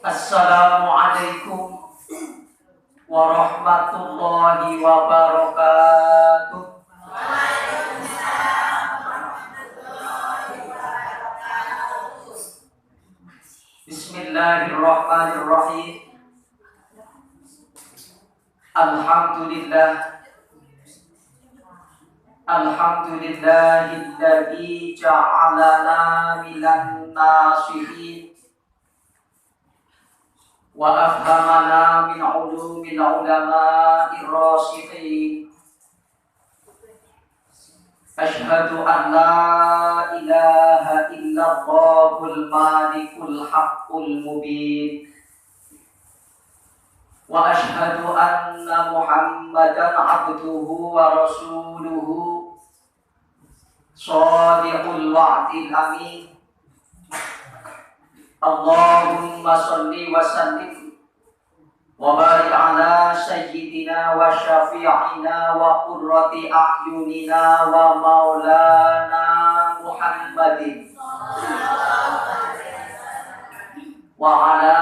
Assalamualaikum warahmatullahi wabarakatuh. Bismillahirrahmanirrahim. Alhamdulillahilladzi ja'alana minan nasihin wa afhamana min ulumil ulama'ir rasikhin. Ashhadu an la ilaha illallahul malikul haqqul mubin wa ashhadu anna Muhammadan abduhu wa rasuluhu shadiqul wa'dil amin. Allahumma salli wa sallim wa barik ala sayyidina wa syafi'ina wa qurrati a'yunina wa maulana Muhammadin wa ala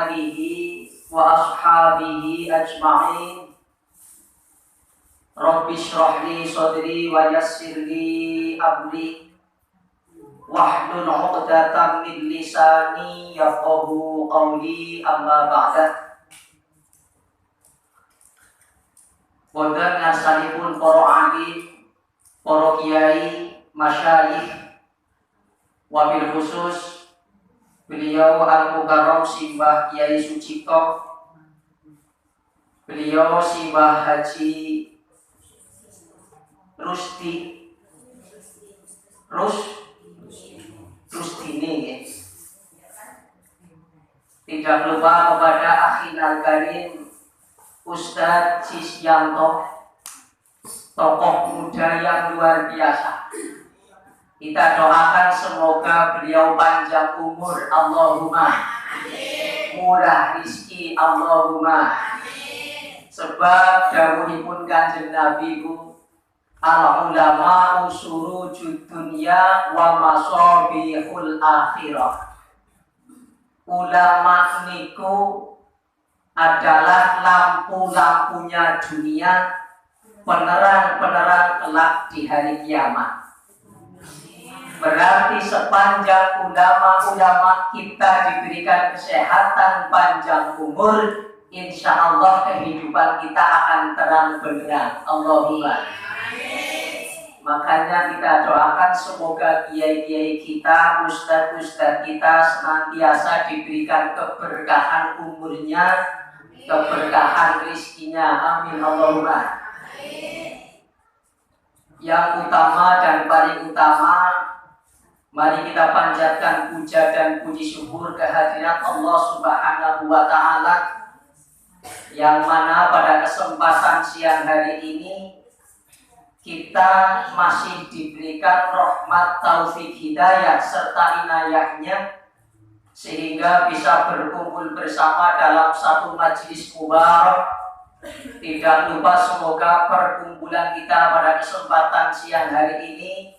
alihi wa ashabihi ajma'in. Rabbi shrah li sadri wa yassir li amri wahlul 'uqdatam min lisani yafqahu qawli, amma ba'da. Wonten ngasalipun para alim, para kiai, masyayikh, wabil khusus beliau Al-Mukarram Simbah Kiai Sucipto, beliau Simbah Haji Tidak lupa kepada Akhinal Karim Ustadz Sisyanto, tokoh muda yang luar biasa. Kita doakan semoga beliau panjang umur, Allahumma, murah rizki, Allahumma. Sebab dawuhipun Kanjeng Nabi ku, al ulama usurujud dunya wa masabihul akhirah. Ulama niku adalah lampu-lampunya dunia, penerang-penerang kelak di hari kiamat. Berarti sepanjang ulama-ulama kita diberikan kesehatan panjang umur, insya Allah kehidupan kita akan terang benderang. Allahumma. Makanya kita doakan semoga kiai-kiai kita, ustadz-ustadz kita senantiasa diberikan keberkahan umurnya, keberkahan rizkinya. Amin Allahumma. Yang utama dan paling utama, mari kita panjatkan puja dan puji syukur kehadirat Allah Subhanahu wa Ta'ala, yang mana pada kesempatan siang hari ini kita masih diberikan rahmat, taufik, hidayah serta inayahnya sehingga bisa berkumpul bersama dalam satu majelis mubarak. Tidak lupa semoga perkumpulan kita pada kesempatan siang hari ini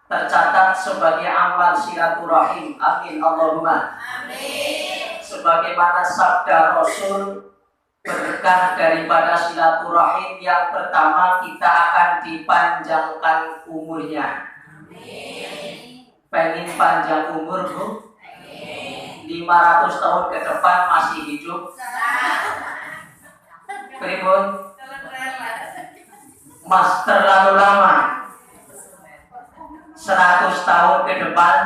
tercatat sebagai amal silaturahim. Amin Allahumma. Amin. Sebagaimana sabda Rasul, berkah daripada silaturahim yang pertama kita akan dipanjangkan umurnya. Amin. Pengen panjang umur Bu? Amin. 500 tahun ke depan masih hidup? Pribun? Mas terlalu lama. 100 tahun ke depan.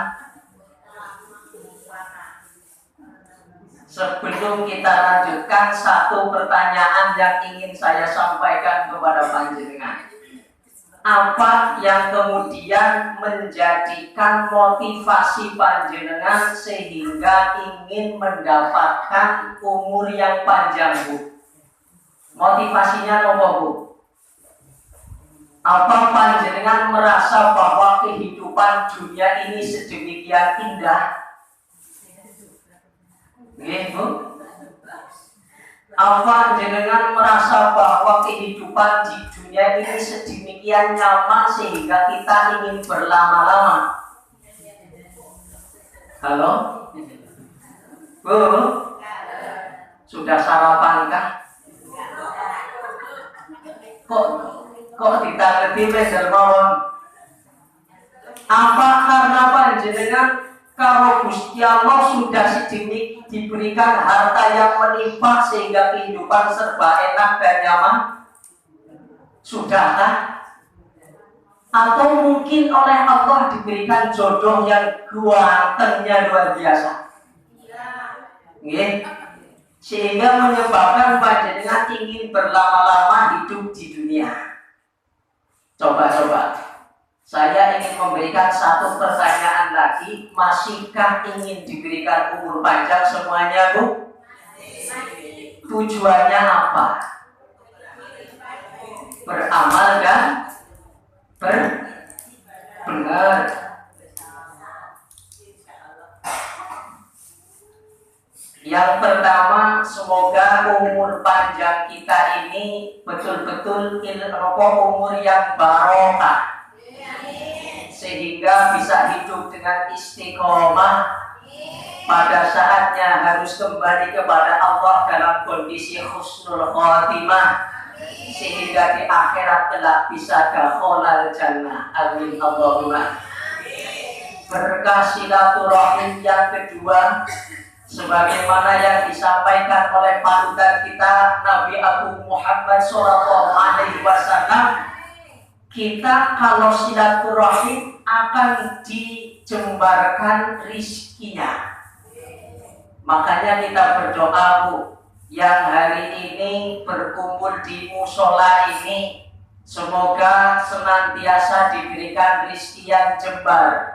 Sebelum kita lanjutkan, satu pertanyaan yang ingin saya sampaikan kepada panjenengan. Apa yang kemudian menjadikan motivasi panjenengan sehingga ingin mendapatkan umur yang panjang, Bu? Motivasinya apa, Bu? Apa panjenengan merasa bahwa kehidupan dunia ini sedemikian indah? Nggih, Bu? Apa jenengan merasa bahwa kehidupan di dunia ini sedemikian nyaman sehingga kita ingin berlama-lama? Halo? Bu? Sudah sarapan kah? Kok ditanggapi medal mawon? Apa karena panjenengan kalau Gusti Allah sudah sedemikian diberikan harta yang melimpah sehingga kehidupan serba enak dan nyaman? Sudahkah? Atau mungkin oleh Allah diberikan jodoh yang gantengnya luar biasa? Nggih. Sehingga menyebabkan panjenengan ingin berlama-lama hidup di dunia. Coba-coba, saya ingin memberikan satu pertanyaan lagi. Masihkah ingin diberikan umur panjang semuanya, Bu? Tujuannya apa? Beramal kan? Benar. Yang pertama, semoga umur panjang kita ini betul-betul umur yang barokah, sehingga bisa hidup dengan istiqomah. Pada saatnya harus kembali kepada Allah dalam kondisi husnul khotimah, sehingga di akhirat kelak bisa dakhalal jannah. Amin Allahumma. Berkah silaturahim yang kedua, sebagaimana yang disampaikan oleh panutan kita Nabi Abu Muhammad SAW, kita kalau silaturahim akan dijembarkan rizkinya. Makanya kita berdoa, Bu, yang hari ini berkumpul di musola ini, semoga senantiasa diberikan rizki yang jembar.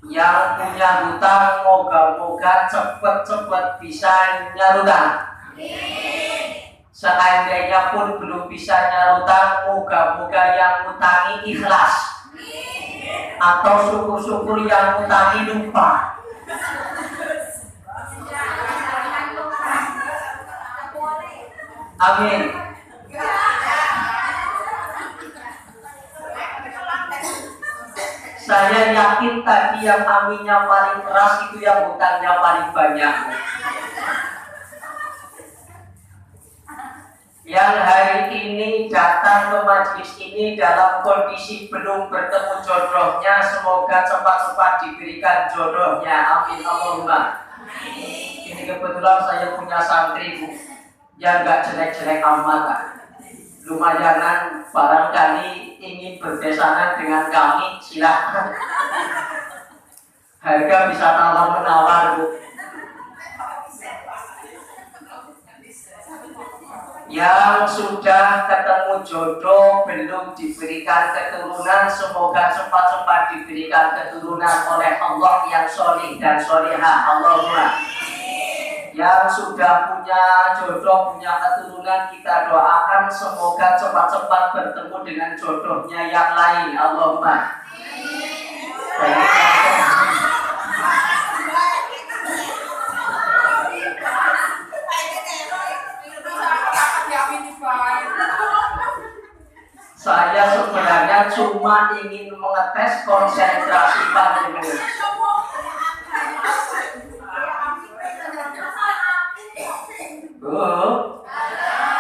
Yang punya hutang moga-moga cepet-cepet bisa nyarutang. Seandainya pun belum bisa nyarutang, moga-moga yang ngutangi ikhlas. Atau syukur-syukur yang ngutangi lupa. Amin. Saya yakin tadi yang aminnya paling keras itu yang hutangnya paling banyak. Yang hari ini datang ke majelis ini dalam kondisi belum bertemu jodohnya, semoga cepat-cepat diberikan jodohnya. Amin Allahumma. Ini kebetulan saya punya santri, Bu, yang gak jelek-jelek amat. Lumayanan, barangkali ingin berbesanan dengan kami, silahkan. Harga bisa tawar-menawar, Bu. Yang sudah ketemu jodoh belum diberikan keturunan, semoga cepat-cepat diberikan keturunan oleh Allah yang sholih dan sholihah. Allahumma. Yang sudah punya jodoh, punya keturunan, kita doakan semoga cepat-cepat bertemu dengan jodohnya yang lain. Allahumma. Saya sebenarnya cuma ingin mengetes konsentrasi panjenengan.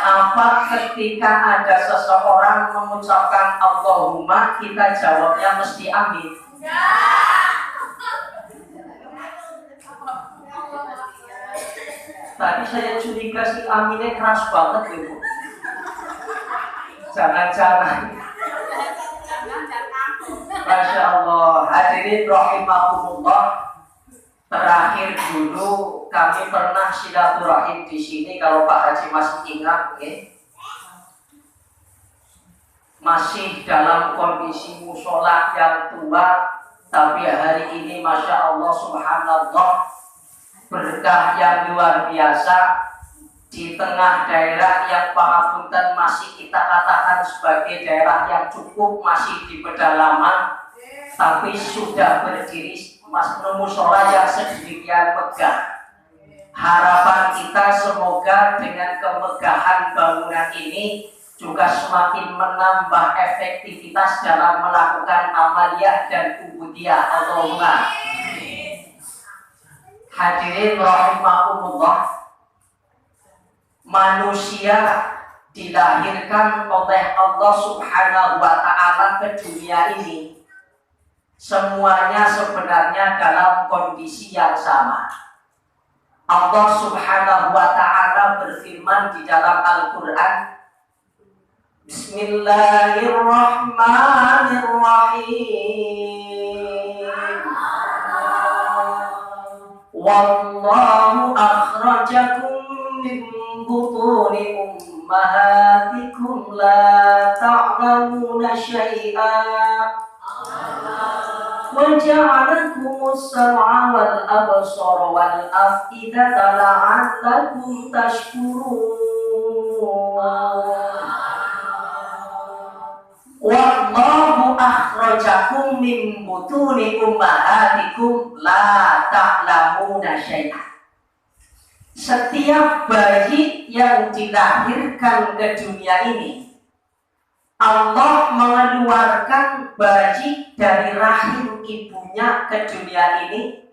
Apa ketika ada seseorang mengucapkan Allahumma, kita jawabnya mesti amin? Tadi saya curiga si aminnya keras banget ya, Bu. Jangan-jangan. Masya Allah. Hadirin rahimakumullah. Terakhir dulu kami pernah silaturahim di sini, kalau Pak Haji masih ingat, ya. Masih dalam kondisi musola yang tua, tapi hari ini Masya Allah Subhanallah, berkah yang luar biasa. Di tengah daerah yang pangapunten masih kita katakan sebagai daerah yang cukup masih di pedalaman, tapi sudah berdiri musola yang sedemikian megah. Harapan kita semoga dengan kemegahan bangunan ini juga semakin menambah efektivitas dalam melakukan amaliyah dan ubudiyah. Allahumma. Hadirin rahimakumullah. Manusia dilahirkan oleh Allah Subhanahu wa ta'ala ke dunia ini, semuanya sebenarnya dalam kondisi yang sama. Allah Subhanahu wa ta'ala berfirman di dalam Al-Quran, Bismillahirrahmanirrahim. Wallahu akhrajakum min butuni ummahatikum la ta'lamuna syai'an wa ja'alakumus sam'a wal absara wal af'idata la'allakum tashkurun. Wallahu akhrajakum min butuni ummahatikum la ta'lamuna syai'an. Setiap bayi yang dilahirkan ke dunia ini, Allah mengeluarkan bayi dari rahim ibunya ke dunia ini,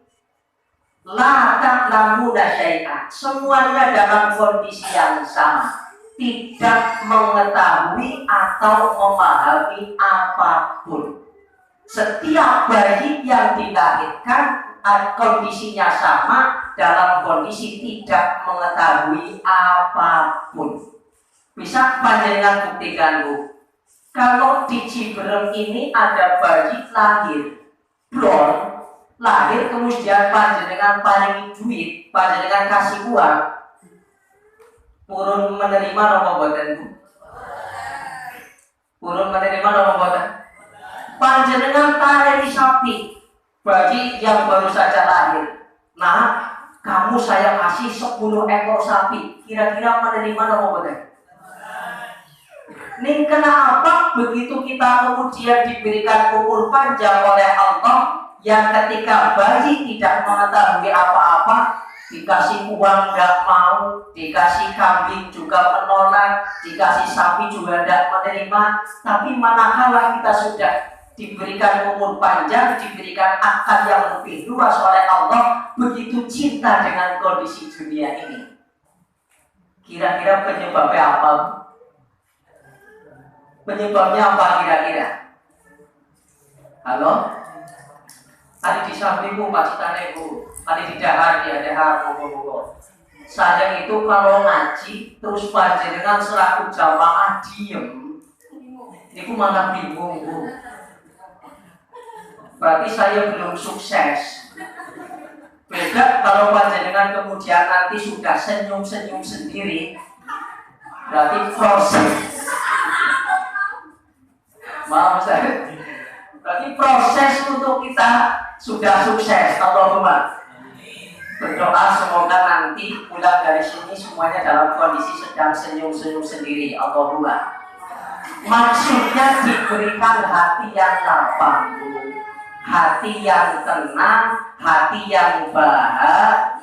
la ta'lamuna syai'an, semuanya dalam kondisi yang sama, tidak mengetahui atau memahami apapun. Setiap bayi yang dilahirkan kondisinya sama, dalam kondisi tidak mengetahui apapun. Bisa panjenengan buktikan, Bu. Kalau di Ciberem ini ada bayi lahir, blon, lahir kemudian panjenengan paringi duit, panjenengan kasih uang, purun menerima apa mboten, Bu? Purun menerima apa mboten? Panjenengan paringi sapi, Bayi yang baru saja lahir, nah kamu saya kasih 10 ekor sapi, kira-kira menerima apa benar? Ini kenapa begitu kita kemudian diberikan umur panjang oleh Allah, yang ketika bayi tidak mengetahui apa-apa, dikasih uang nggak mau, dikasih kambing juga menolak, dikasih sapi juga tidak menerima. Tapi manakala kita sudah diberikan umur panjang, diberikan akal yang lebih luas oleh Allah, begitu cinta dengan kondisi dunia ini. Kira-kira penyebabnya apa? Penyebabnya apa kira-kira? Halo? Tadi di sampingku pacitane Bu, tadi di dahar mogo-mogo. Saya itu kalau ngaji terus panjenengan selaku jamaah diem, niku malah bingung Bu. Berarti saya belum sukses. Beda kalau panjenengan kemudian nanti sudah senyum-senyum sendiri, berarti proses. Maaf saya. Berarti proses untuk kita sudah sukses. Allahumma. Berdoa semoga nanti pulang dari sini semuanya dalam kondisi sedang senyum-senyum sendiri. Allahumma. Maksudnya diberikan hati yang lapang, hati yang tenang, hati yang bahagia.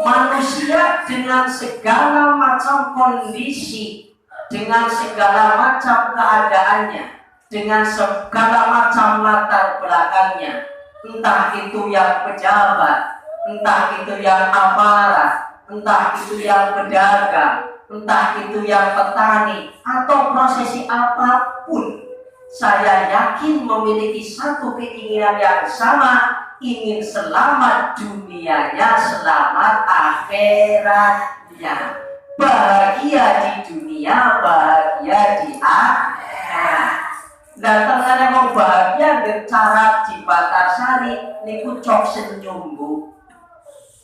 Manusia dengan segala macam kondisi, dengan segala macam keadaannya, dengan segala macam latar belakangnya, entah itu yang pejabat, entah itu yang aparat, entah itu yang pedagang, entah itu yang petani, atau prosesi apapun, saya yakin memiliki satu keinginan yang sama, ingin selamat dunianya, selamat akhiratnya. Bahagia di dunia, bahagia di akhirat. Dan ternyata mau bahagia dengan cara di Batarsari niku cok senyum Bu.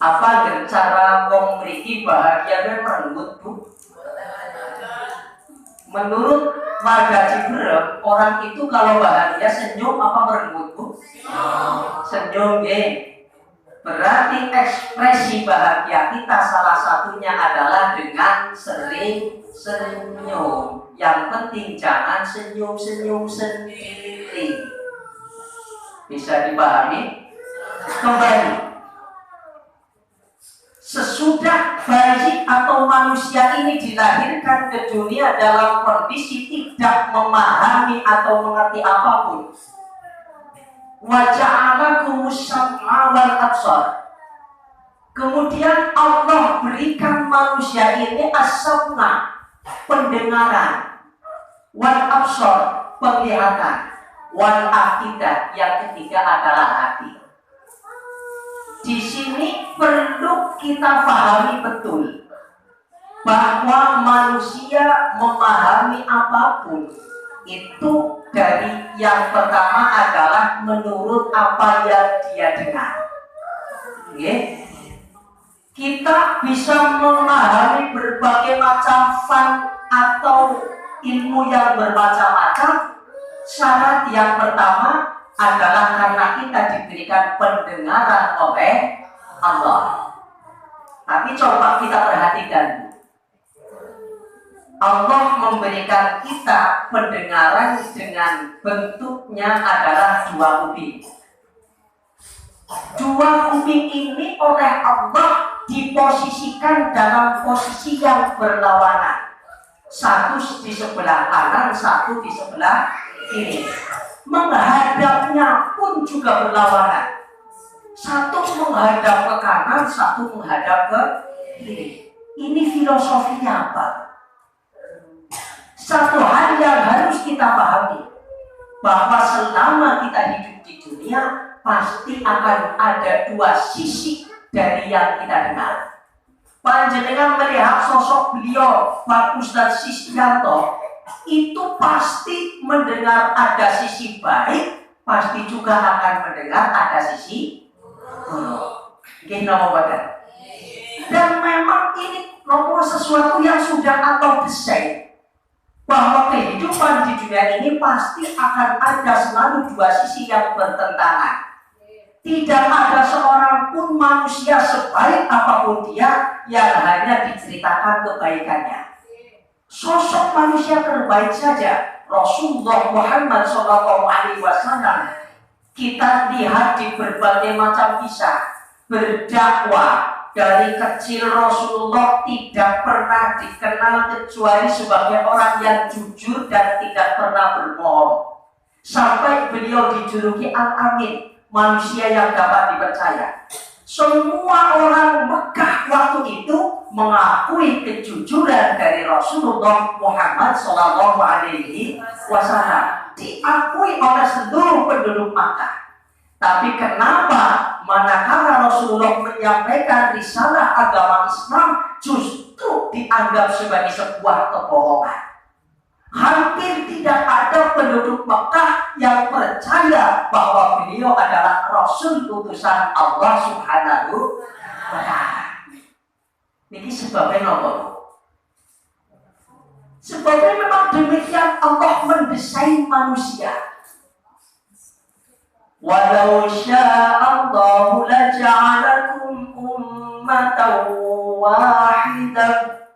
Apa dengan cara wong mriki bahagia dan merenggut Bu? Menurut warga Ciberem, orang itu kalau bahagia senyum apa merenggut Bu? Senyum nggih. Berarti ekspresi bahagia kita salah satunya adalah dengan sering senyum. Yang penting jangan senyum-senyum sendiri. Bisa dipahami? Kembali. Sesudah bayi atau manusia ini dilahirkan ke dunia dalam kondisi tidak memahami atau mengerti apapun, wa ja'alakumus sam'a wal absar. Kemudian Allah berikan manusia ini as-sam'a, pendengaran, wal absar, penglihatan, wal afidah, yang ketiga adalah hati. Di sini perlu kita pahami betul bahwa manusia memahami apapun itu dari yang pertama adalah menurut apa yang dia dengar. Okay. Kita bisa memahami berbagai macam fan atau ilmu yang bermacam-macam. Syarat yang pertama adalah karena kita diberikan pendengaran oleh Allah. Tapi coba kita perhatikan, Allah memberikan kita pendengaran dengan bentuknya adalah dua kuping. Dua kuping ini oleh Allah diposisikan dalam posisi yang berlawanan. Satu di sebelah kanan, satu di sebelah kiri. Menghadapnya pun juga berlawanan. Satu menghadap ke kanan, satu menghadap ke kiri. Ini filosofinya apa? Satu hal yang harus kita pahami, bahwa selama kita hidup di dunia pasti akan ada dua sisi dari yang kita dengar. Panjenengan melihat sosok beliau Pak Ustadz Sisyanto, itu pasti mendengar ada sisi baik, pasti juga akan mendengar ada sisi buruk. Gimana badan? Dan memang ini nomor sesuatu yang sudah atau desain. bahwa kehidupan di dunia ini pasti akan ada selalu dua sisi yang bertentangan. Tidak ada seorang pun manusia sebaik apapun dia yang hanya diceritakan kebaikannya. Sosok manusia terbaik saja Rasulullah Muhammad SAW kita lihat di berbagai macam kisah berdakwah. Dari kecil Rasulullah tidak pernah dikenal kecuali sebagai orang yang jujur dan tidak pernah berbohong. Sampai beliau dijuluki Al-Amin, manusia yang dapat dipercaya. Semua orang Mekah waktu itu mengakui kejujuran dari Rasulullah Muhammad SAW. Diakui oleh seluruh penduduk Makkah. Tapi kenapa manakala Rasulullah menyampaikan risalah agama Islam justru dianggap sebagai sebuah kebohongan? Hampir tidak ada penduduk Mekah yang percaya bahwa beliau adalah Rasul utusan Allah Subhanahu wa Ta'ala. Ini sebabnya apa? Sebabnya memang demikian Allah mendesain manusia. Walau sya'allahu laja'alakum ummatan wahidah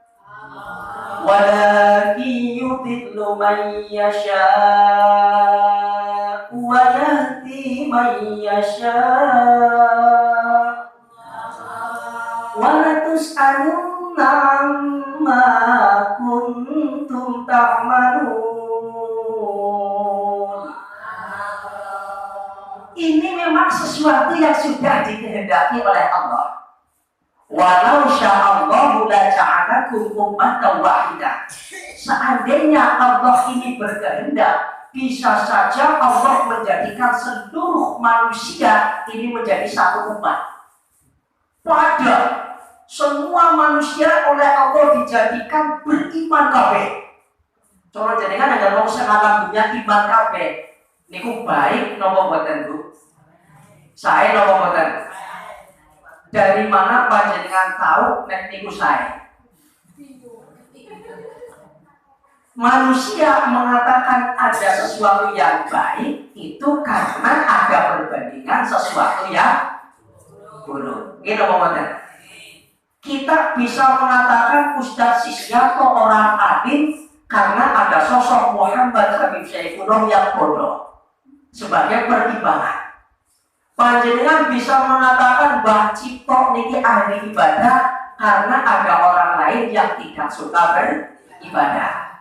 walakin yudillu man yasha'u wa yahdi man yasha'u wa la tus'alunna amma kuntum ta'malun. Ini memang sesuatu yang sudah dikehendaki oleh Allah. Walau sya'allahu la ja'alakum ummatan wahidah. Seandainya Allah ini berkehendak, bisa saja Allah menjadikan seluruh manusia ini menjadi satu umat. Pada semua manusia oleh Allah dijadikan beriman kabeh. Cara jadikan ada wong sing alam dunia iman kabeh. Niku baik nopo boten Bu? Saya nopo boten? Dari mana panjenengan tahu nek niku saya? Manusia mengatakan ada sesuatu yang baik itu karena ada perbandingan sesuatu yang buruk. Gitu nopo boten? Kita bisa mengatakan Ustadz Sisyanto orang alim karena ada sosok Muhammad Habib Syaifullah yang bodoh. Sebagai pertimbangan, panjenengan bisa mengatakan Mbah Cipto niki ahli ibadah karena ada orang lain yang tidak suka beribadah.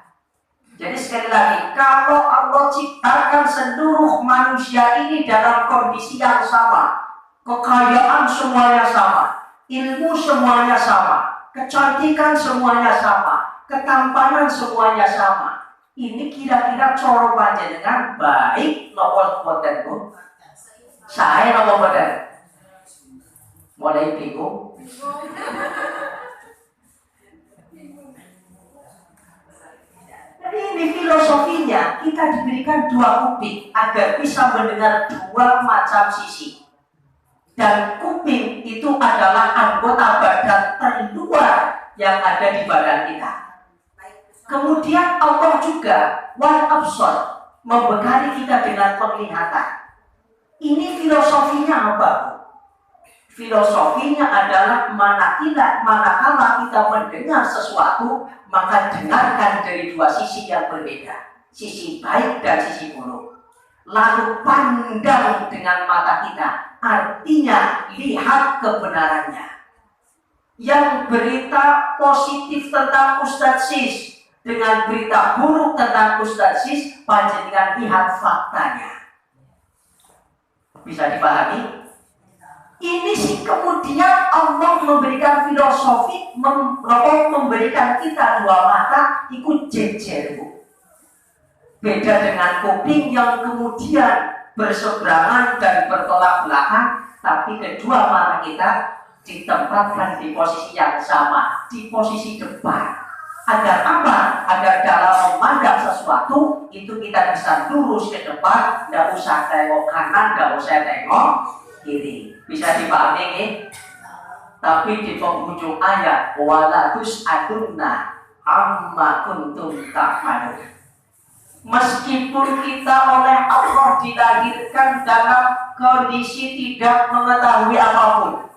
Jadi sekali lagi, kalau Allah ciptakan seluruh manusia ini dalam kondisi yang sama, kekayaan semuanya sama, ilmu semuanya sama, kecantikan semuanya sama, ketampanan semuanya sama. Ini kira-kira coro panjenengan baik nopo boten Bu? Saya nopo boten? Mulai bingung. Jadi ini filosofinya, kita diberikan dua kuping agar bisa mendengar dua macam sisi. Dan kuping itu adalah anggota badan terluar yang ada di badan kita. Kemudian Allah juga wal absar, membekali kita dengan penglihatan. Ini filosofinya apa? Filosofinya adalah manakala kita mendengar sesuatu, maka dengarkan dari dua sisi yang berbeda, sisi baik dan sisi buruk. Lalu pandang dengan mata kita, artinya lihat kebenarannya. Yang berita positif tentang Ustadz Sis dengan berita buruk tentang Ustadz Sis, panjenengan lihat faktanya. Bisa dipahami? Ini sih kemudian Allah memberikan filosofi, memberikan kita dua mata, ikut jejer Bu. Beda dengan kuping yang kemudian berseberangan dan bertolak belakang, tapi kedua mata kita ditempatkan di posisi yang sama, di posisi depan. Agar apa? Agar dalam memandang sesuatu itu kita bisa lurus ke depan, tidak usah tengok kanan, tidak usah tengok kiri. Bisa dipahami ini? Tapi di penghujung ayat walatus adunna amma kuntum ta'malun. Meskipun kita oleh Allah dilahirkan dalam kondisi tidak mengetahui apapun,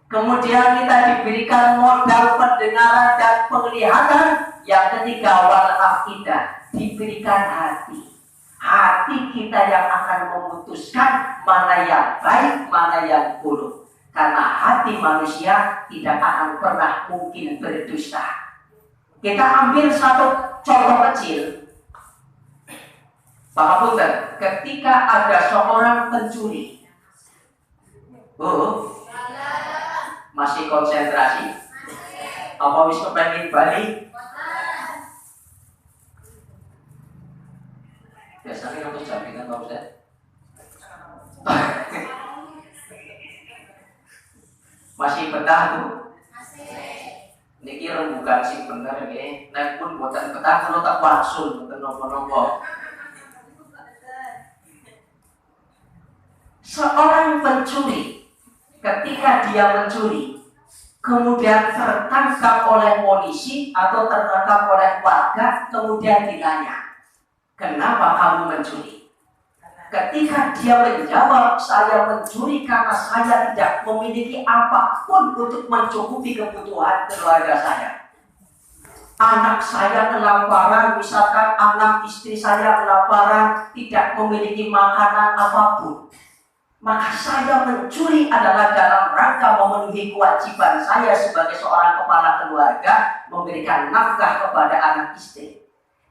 kemudian kita diberikan modal pendengaran dan penglihatan. Yang ketiga, wal afidah, diberikan hati. Hati kita yang akan memutuskan mana yang baik, mana yang buruk. Karena hati manusia tidak akan pernah mungkin berdusta. Kita ambil satu contoh kecil. Pak Punten, ketika ada seorang pencuri, masih konsentrasi? Apa wis kepengin balik? Biasanya untuk jaminan Pak Ustaz. Masih betah tuh? Niki rembukan sih bener nggih. Nek pun boten betah kalau tak wasul boten napa-napa. Seorang pencuri, ketika dia mencuri, kemudian tertangkap oleh polisi atau tertangkap oleh warga, kemudian ditanya, kenapa kamu mencuri? Ketika dia menjawab, saya mencuri karena saya tidak memiliki apapun untuk mencukupi kebutuhan keluarga saya. Anak saya kelaparan, misalkan anak istri saya kelaparan, tidak memiliki makanan apapun. Maka saya mencuri adalah dalam rangka memenuhi kewajiban saya sebagai seorang kepala keluarga, memberikan nafkah kepada anak istri.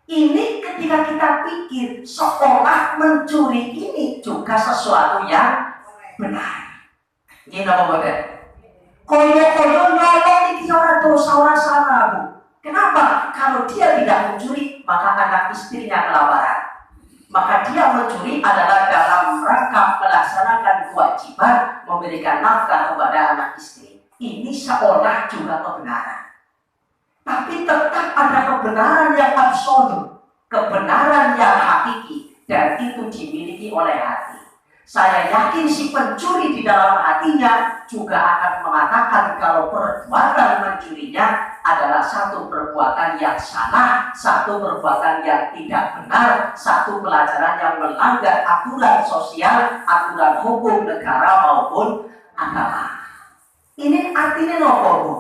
Ini ketika kita pikir seolah mencuri ini juga sesuatu yang benar. Ini apa benar? Koyo-koyo nyolong iki ora dosa ora salah, Bu. Kenapa? Kalau dia tidak mencuri, maka anak istrinya kelaparan. Maka dia mencuri adalah dalam rangka melaksanakan kewajiban memberikan nafkah kepada anak istri. Ini seolah juga kebenaran. Tapi tetap ada kebenaran yang absolut, kebenaran yang hakiki, dan itu dimiliki oleh hati. Saya yakin si pencuri di dalam hatinya juga akan mengatakan kalau perbuatan mencurinya adalah satu perbuatan yang salah, satu perbuatan yang tidak benar, satu pelajaran yang melanggar aturan sosial, aturan hukum negara maupun agama. Ini artinya apa, Bu?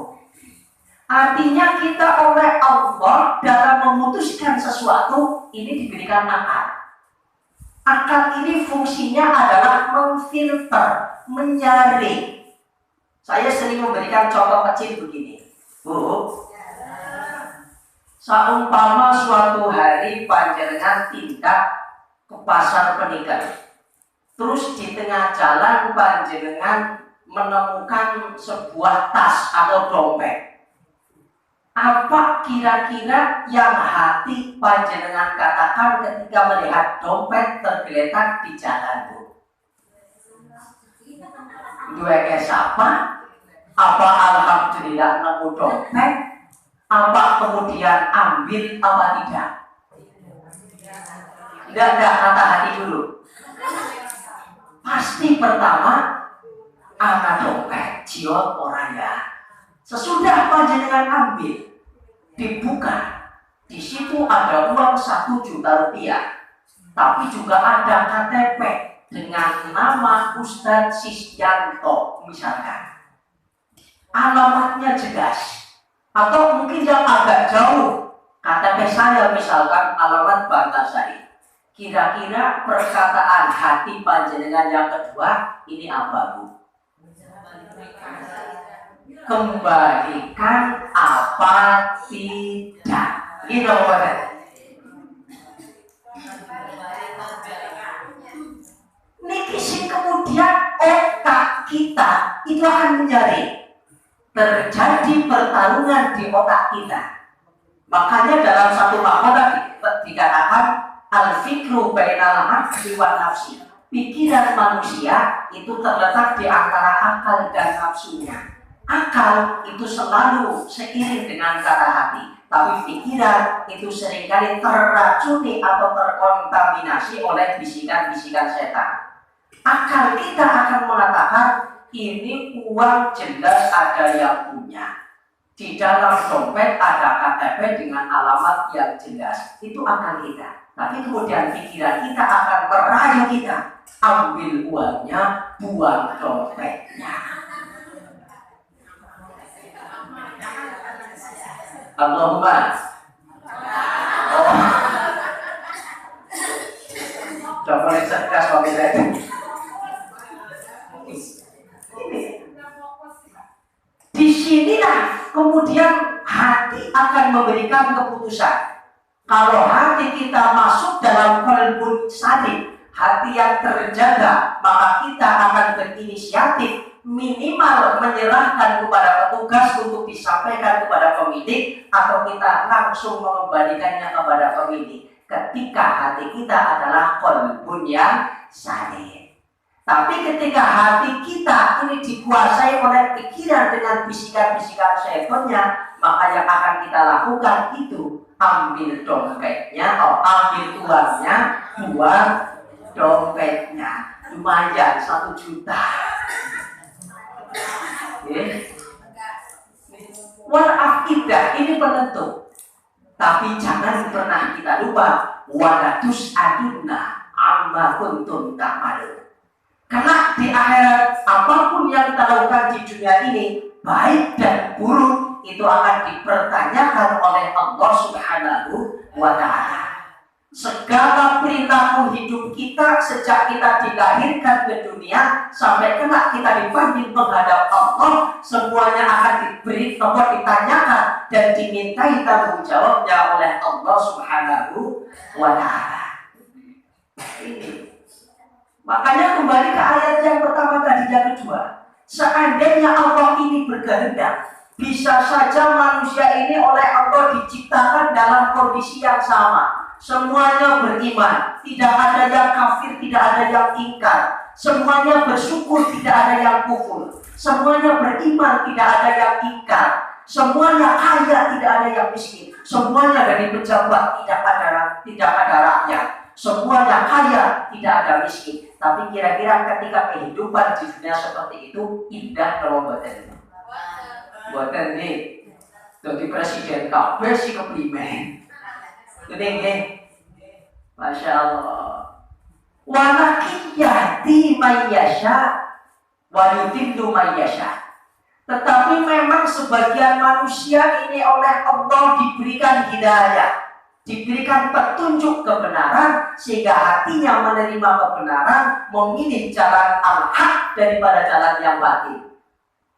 Artinya kita oleh Allah dalam memutuskan sesuatu ini diberikan akal. Akal ini fungsinya adalah memfilter, menyaring. Saya sering memberikan contoh kecil begini, Bu. Saumpama suatu hari panjenengan tindak ke pasar Penikan, terus di tengah jalan panjenengan menemukan sebuah tas atau dompet. Apa kira-kira yang hati panjenengan katakan ketika melihat dompet tergeletak di jalan, Bu? Duwe siapa? Apa alhamdulillah nemu dompet? Apa kemudian ambil apa tidak? Enggak kata hati dulu. Pasti pertama anak dompet jiwa orang ya. Sesudah panjenengan ambil, dibuka, di situ ada uang 1 juta rupiah, tapi juga ada KTP dengan nama Ustadz Sisyanto misalkan. Alamatnya jelas, atau mungkin yang agak jauh, KTP saya misalkan alamat Bantarsari. Kira-kira perkataan hati panjenengan yang kedua ini apa, Bu? Kembalikan apa tidak. Gitu betul. Niki sing kemudian otak kita itu akan menyaring. Terjadi pertarungan di otak kita. Makanya dalam satu makna dikatakan al-fikru bainal aqli wan nafsi. Pikiran manusia itu terletak di antara akal dan nafsunya. Akal itu selalu seiring dengan kata hati, tapi pikiran itu seringkali terracuni atau terkontaminasi oleh bisikan-bisikan setan. Akal kita akan mengatakan ini uang jelas ada yang punya. Di dalam dompet ada KTP dengan alamat yang jelas. Itu akan kita. Tapi kemudian pikiran kita akan merayu kita. Ambil uangnya, buang dompetnya. Allahumma. Oh. Coba boleh cerdas suami saya. Disinilah kemudian hati akan memberikan keputusan. Kalau hati kita masuk dalam qalbun salim, hati yang terjaga, maka kita akan berinisiatif minimal menyerahkan kepada petugas untuk disampaikan kepada pemilik, atau kita langsung mengembalikannya kepada pemilik ketika hati kita adalah qalbun yang salim. Tapi ketika hati kita ini dikuasai oleh pikiran dengan bisikan-bisikan syaitannya, maka yang akan kita lakukan itu ambil dompetnya, atau ambil uangnya, buang dompetnya. Lumayan 1 juta. Wal afidah ini penentu. Tapi jangan pernah kita lupa walatus aduna amma kuntum ta'malun. Karena di akhirat apapun yang kita lakukan di dunia ini, baik dan buruk, itu akan dipertanyakan oleh Allah Subhanahu wa Ta'ala. Segala perilaku hidup kita sejak kita dilahirkan ke dunia sampai kena kita dipanggil menghadap Allah, semuanya akan ditanyakan dan dimintai tanggung jawabnya oleh Allah Subhanahu wa Ta'ala. Ini. Makanya kembali ke ayat yang pertama tadi, yang kedua. Seandainya Allah ini berkehendak, bisa saja manusia ini oleh Allah diciptakan dalam kondisi yang sama. Semuanya beriman, tidak ada yang kafir, tidak ada yang ingkar. Semuanya bersyukur, tidak ada yang kufur. Semuanya beriman, tidak ada yang ingkar. Semuanya kaya, tidak ada yang miskin. Semuanya dari pejabat, tidak ada rakyat. Semuanya kaya, tidak ada miskin. Tapi kira-kira ketika kehidupan di dunia seperti itu indah kalau buatan nih, jadi presiden kabeh si keprimen. Gede, masya Allah. Walakin yahdi mayyasha, walidillu mayyasha. Tetapi memang sebagian manusia ini oleh Allah diberikan hidayah, diberikan petunjuk kebenaran, sehingga hatinya menerima kebenaran, memilih jalan al-haq daripada jalan yang batil.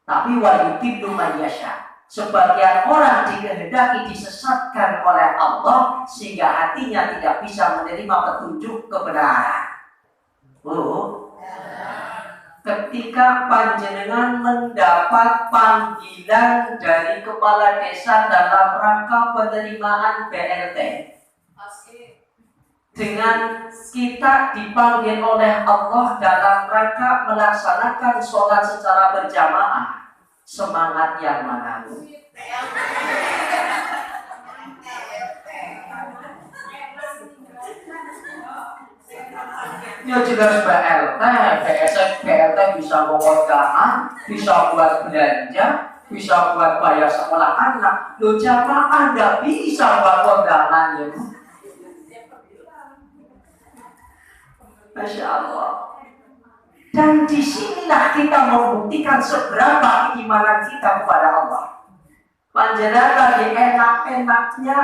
Tapi walidillu mayyasha. Sebagian orang dikehendaki disesatkan oleh Allah sehingga hatinya tidak bisa menerima petunjuk kebenaran. Ketika panjenengan mendapat panggilan dari kepala desa dalam rangka penerimaan BLT, dengan kita dipanggil oleh Allah dalam rangka melaksanakan sholat secara berjamaah, semangat yang mana? Ya jelas BLT bisa mengodakan, bisa buat belanja, bisa buat bayar sekolah anak. Lo jamaah nggak bisa buat kondangan ya. Masya Allah. Dan disinilah kita membuktikan seberapa keimanan kita kepada Allah. Panjenengan lagi enak-enaknya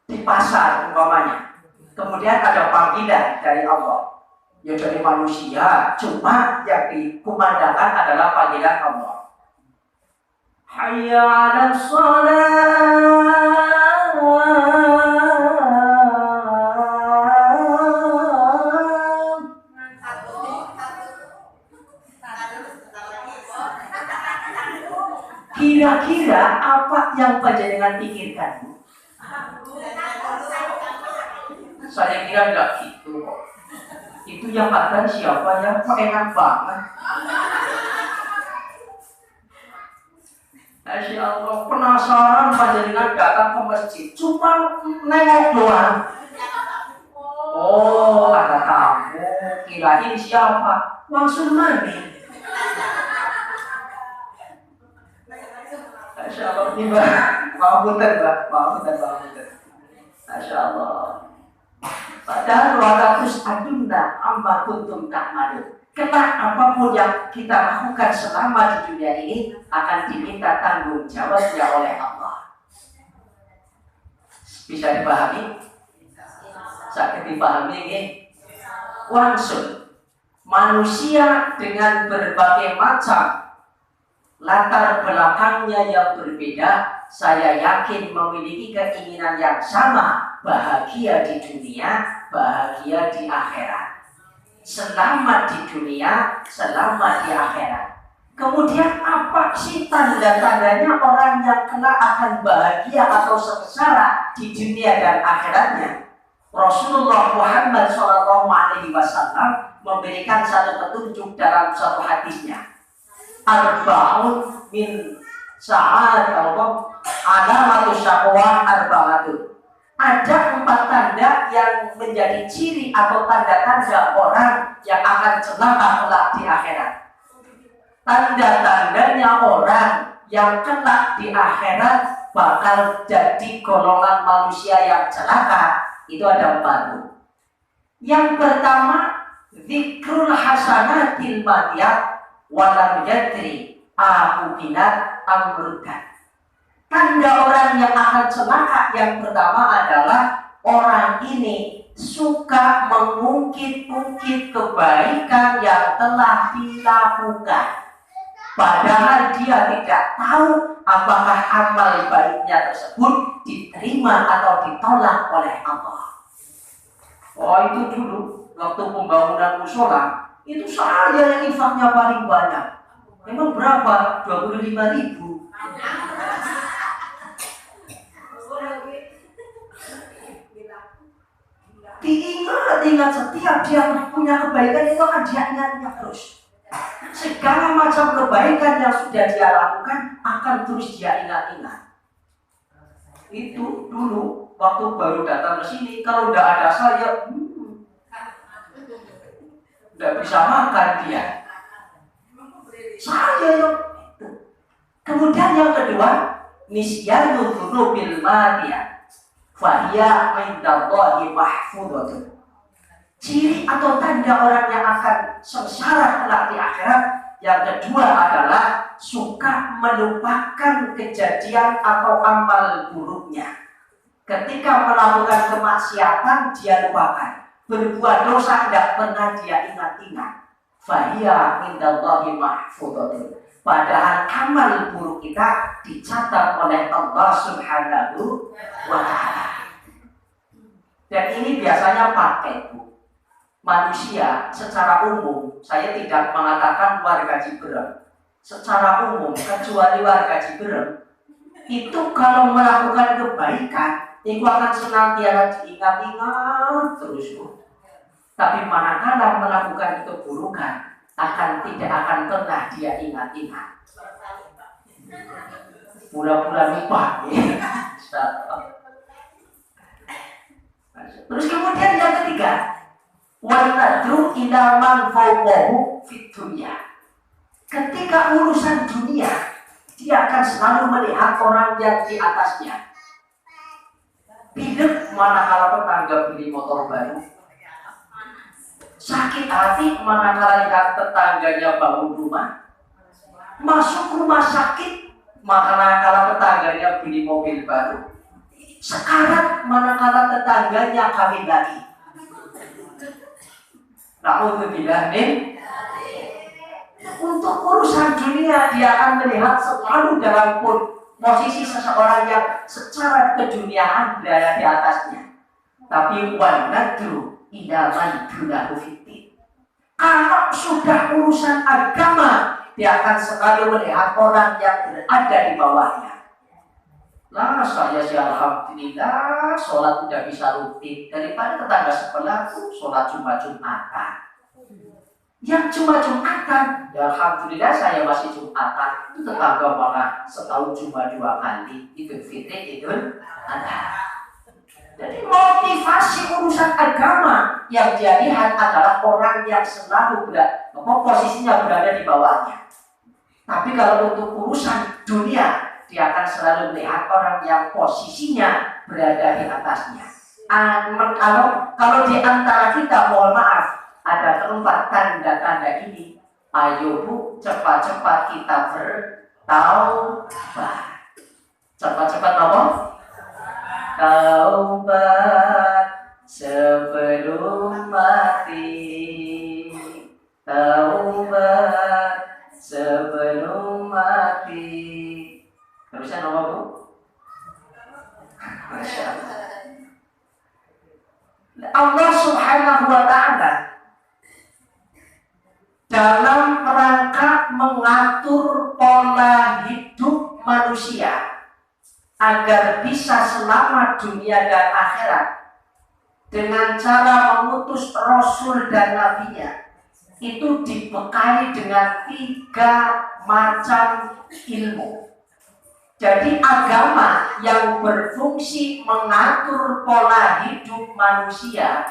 di pasar umpamanya, kemudian ada panggilan dari Allah, ya dari manusia, cuma yang dikumandangkan adalah panggilan Allah. Hayya 'alas shalah. Kira-kira apa yang panjenengan pikirkan? Saya kira enggak gitu kok. Itu yang ada siapa ya? Kok enak banget. Masya Allah, penasaran panjenengan datang ke masjid, cuma nengok doang. Oh, ada tamu. Kirain siapa? Langsung mandi. Masya Masya Allah, ini Mbak. Maafkan Mbak, maafkan. Masya Allah. Padahal walakus adunna amma kuntum ta'malun. Kelak apapun yang kita lakukan selama di dunia ini akan diminta tanggung jawabnya oleh Allah. Bisa dipahami? Sakit dipahami ini? Langsung manusia dengan berbagai macam latar belakangnya yang berbeda, saya yakin memiliki keinginan yang sama, bahagia di dunia, bahagia di akhirat. Selamat di dunia, selamat di akhirat. Kemudian apa sih tanda-tandanya orang yang kelak akan bahagia atau sengsara di dunia dan akhiratnya? Rasulullah Muhammad SAW memberikan satu petunjuk dalam satu hadisnya. Arba'un min sa'ad Allah alamatus syaqwa arba'atun. Ada 4 tanda yang menjadi ciri atau tanda-tanda orang yang akan celaka kelak di akhirat. Tanda-tandanya orang yang kelak di akhirat bakal jadi golongan manusia yang celaka itu ada 4. Yang pertama, zikrul hasanatil madiyah walam yadri aku binat amrudan. Tanda orang yang akan celaka yang pertama adalah orang ini suka mengungkit-ungkit kebaikan yang telah dilakukan, padahal dia tidak tahu apakah amal baiknya tersebut diterima atau ditolak oleh Allah. Oh, itu dulu waktu pembangunan musola itu saya yang infaknya paling banyak. Memang berapa? 25.000. Diingat setiap dia punya kebaikan itu akan dia ingat terus. Segala macam kebaikan yang sudah dia lakukan akan terus dia ingat-ingat. Itu dulu waktu baru datang ke sini, kalau tidak ada saya, tidak bisa makan dia. Saya yang itu. Kemudian yang kedua, nisyanu dzunubil madiyah fahiya indallahi mahfudhatun. Ciri atau tanda orang yang akan sengsara kelak di akhirat yang kedua adalah suka melupakan kejadian atau amal buruknya. Ketika melakukan kemaksiatan dia lupakan, berbuat dosa tidak pernah dia ingat-ingat. Fahiya indallahi mahfudhatun. Padahal amal buruk kita dicatat oleh Allah Subhanahu wa ta'ala. Dan ini biasanya pakai manusia secara umum. Saya tidak mengatakan warga Ciberem. Secara umum, kecuali warga Ciberem, itu kalau melakukan kebaikan itu akan senantiasa diingat-ingat terus. Tapi manakala melakukan keburukan tidak akan pernah dia ingat-ingat. Pura-pura lupa. Terus kemudian yang ketiga, wa tadru ila man fawqahu fid dunya. Ketika urusan dunia, dia akan selalu melihat orang yang di atasnya. Bidek manakala tetangga beli motor baru, sakit hati manakala lihat tetangganya bangun rumah, masuk rumah sakit manakala tetangganya beli mobil baru, sekarat manakala tetangganya kawin lagi. Na'udzubillah min. Untuk urusan dunia dia akan melihat selalu dalam posisi seseorang yang secara keduniaan berada di atasnya. Tapi wan nadru ila man dunahu fiddin. Kalau sudah urusan agama, dia akan selalu melihat orang yang berada di bawahnya. Lah saya sih alhamdulillah sholat udah bisa rutin, daripada tetangga sebelah tuh sholat Jumatan. Yang cuma Jumatan, ya alhamdulillah saya masih Jumatan. Itu tetangga malah setahun cuma 2 kali, Idul Fitri, Idul Adha. Jadi motivasi urusan agama yang dia lihat adalah orang yang selalu posisinya berada di bawahnya. Tapi kalau untuk urusan dunia, dia akan selalu melihat orang yang posisinya berada di atasnya. Kalau di antara kita, mohon maaf, ada keempat tanda-tanda ini, ayo Bu, cepat-cepat kita bertaubat. Cepat-cepat apa? Taubat sebelum mati. Taubat sebelum mati. Terusnya apa Bu? Masya Allah. Allah Subhanahu wa ta'ala dalam rangka mengatur pola hidup manusia agar bisa selamat dunia dan akhirat dengan cara mengutus Rasul dan Nabinya, itu dibekali dengan 3 macam ilmu. Jadi agama yang berfungsi mengatur pola hidup manusia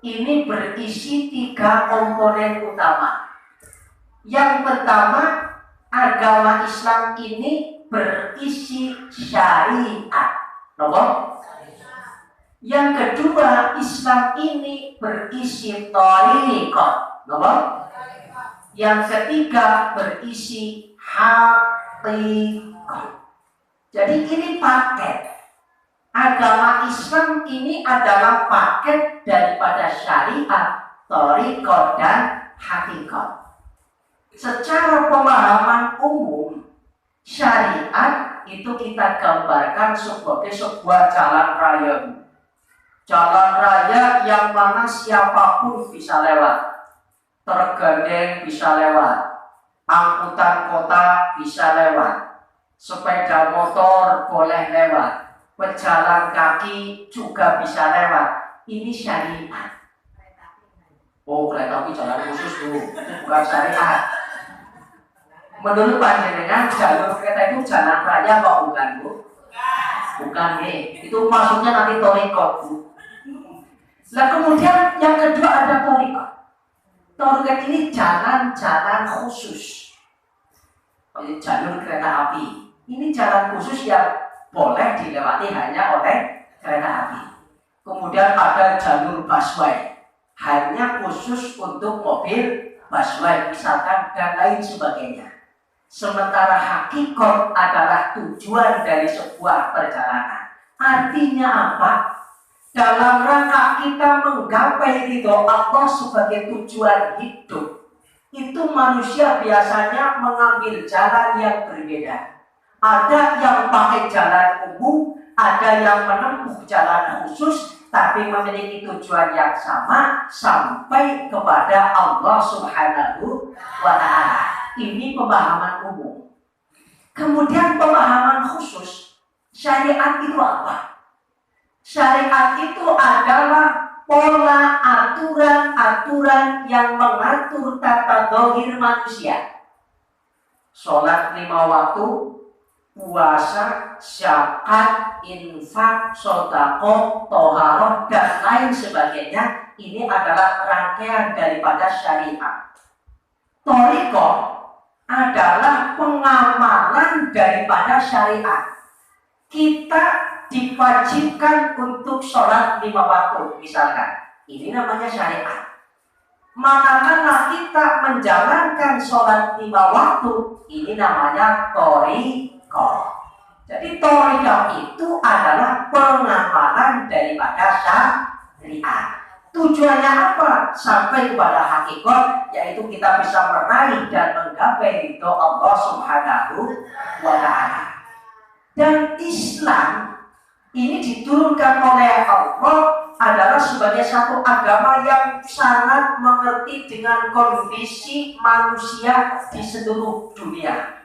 ini berisi 3 komponen utama. Yang pertama, agama Islam ini berisi syariat. Nomor. Yang kedua, Islam ini berisi thariqah. Nomor. Yang ketiga, berisi haqiqah. Jadi ini paket. Agama Islam ini adalah paket daripada syariat, thariqah, dan hakikat. Secara pemahaman umum, syariat itu kita gambarkan sebagai sebuah jalan raya. Jalan raya yang mana siapapun bisa lewat. Tergandeng bisa lewat. Angkutan kota bisa lewat. Sepeda motor boleh lewat, pejalan kaki juga bisa lewat. Ini syariat. Oh, kereta api jalan khusus Bu, itu bukan syariat. Menurut panjenengan jalur kereta itu jalan raya kok bukan Bu? Bukan nih, itu maksudnya nanti thariqah Bu. Nah kemudian yang kedua ada thariqah. Thariqah ini jalan-jalan khusus. Jalur kereta api. Ini jalan khusus yang boleh dilewati hanya oleh kereta api. Kemudian ada jalur busway, hanya khusus untuk mobil busway misalkan dan lain sebagainya. Sementara hakikat adalah tujuan dari sebuah perjalanan. Artinya apa? Dalam rangka kita menggapai ridho Allah sebagai tujuan hidup, itu manusia biasanya mengambil jalan yang berbeda. Ada yang pakai jalan umum, ada yang menempuh jalan khusus, tapi memiliki tujuan yang sama sampai kepada Allah Subhanahu wa ta'ala. Ini pemahaman umum. Kemudian pemahaman khusus, syariat itu apa? Syariat itu adalah pola aturan-aturan yang mengatur tata zahir manusia. Sholat 5 waktu, puasa, zakat, infak, sedekah, thaharah, dan lain sebagainya. Ini adalah rangkaian daripada syariat. Thariqah adalah pengamalan daripada syariat. Kita diwajibkan untuk sholat 5 waktu, misalkan. Ini namanya syariat. Manakala kita menjalankan sholat 5 waktu, ini namanya thariqah. Jadi thariqah itu adalah pengamalan daripada syariat. Tujuannya apa? Sampai kepada hakikat, yaitu kita bisa meraih dan menggapai ridho Allah Subhanahu wa ta'ala. Dan Islam ini diturunkan oleh Allah adalah sebagai satu agama yang sangat mengerti dengan kondisi manusia di seluruh dunia.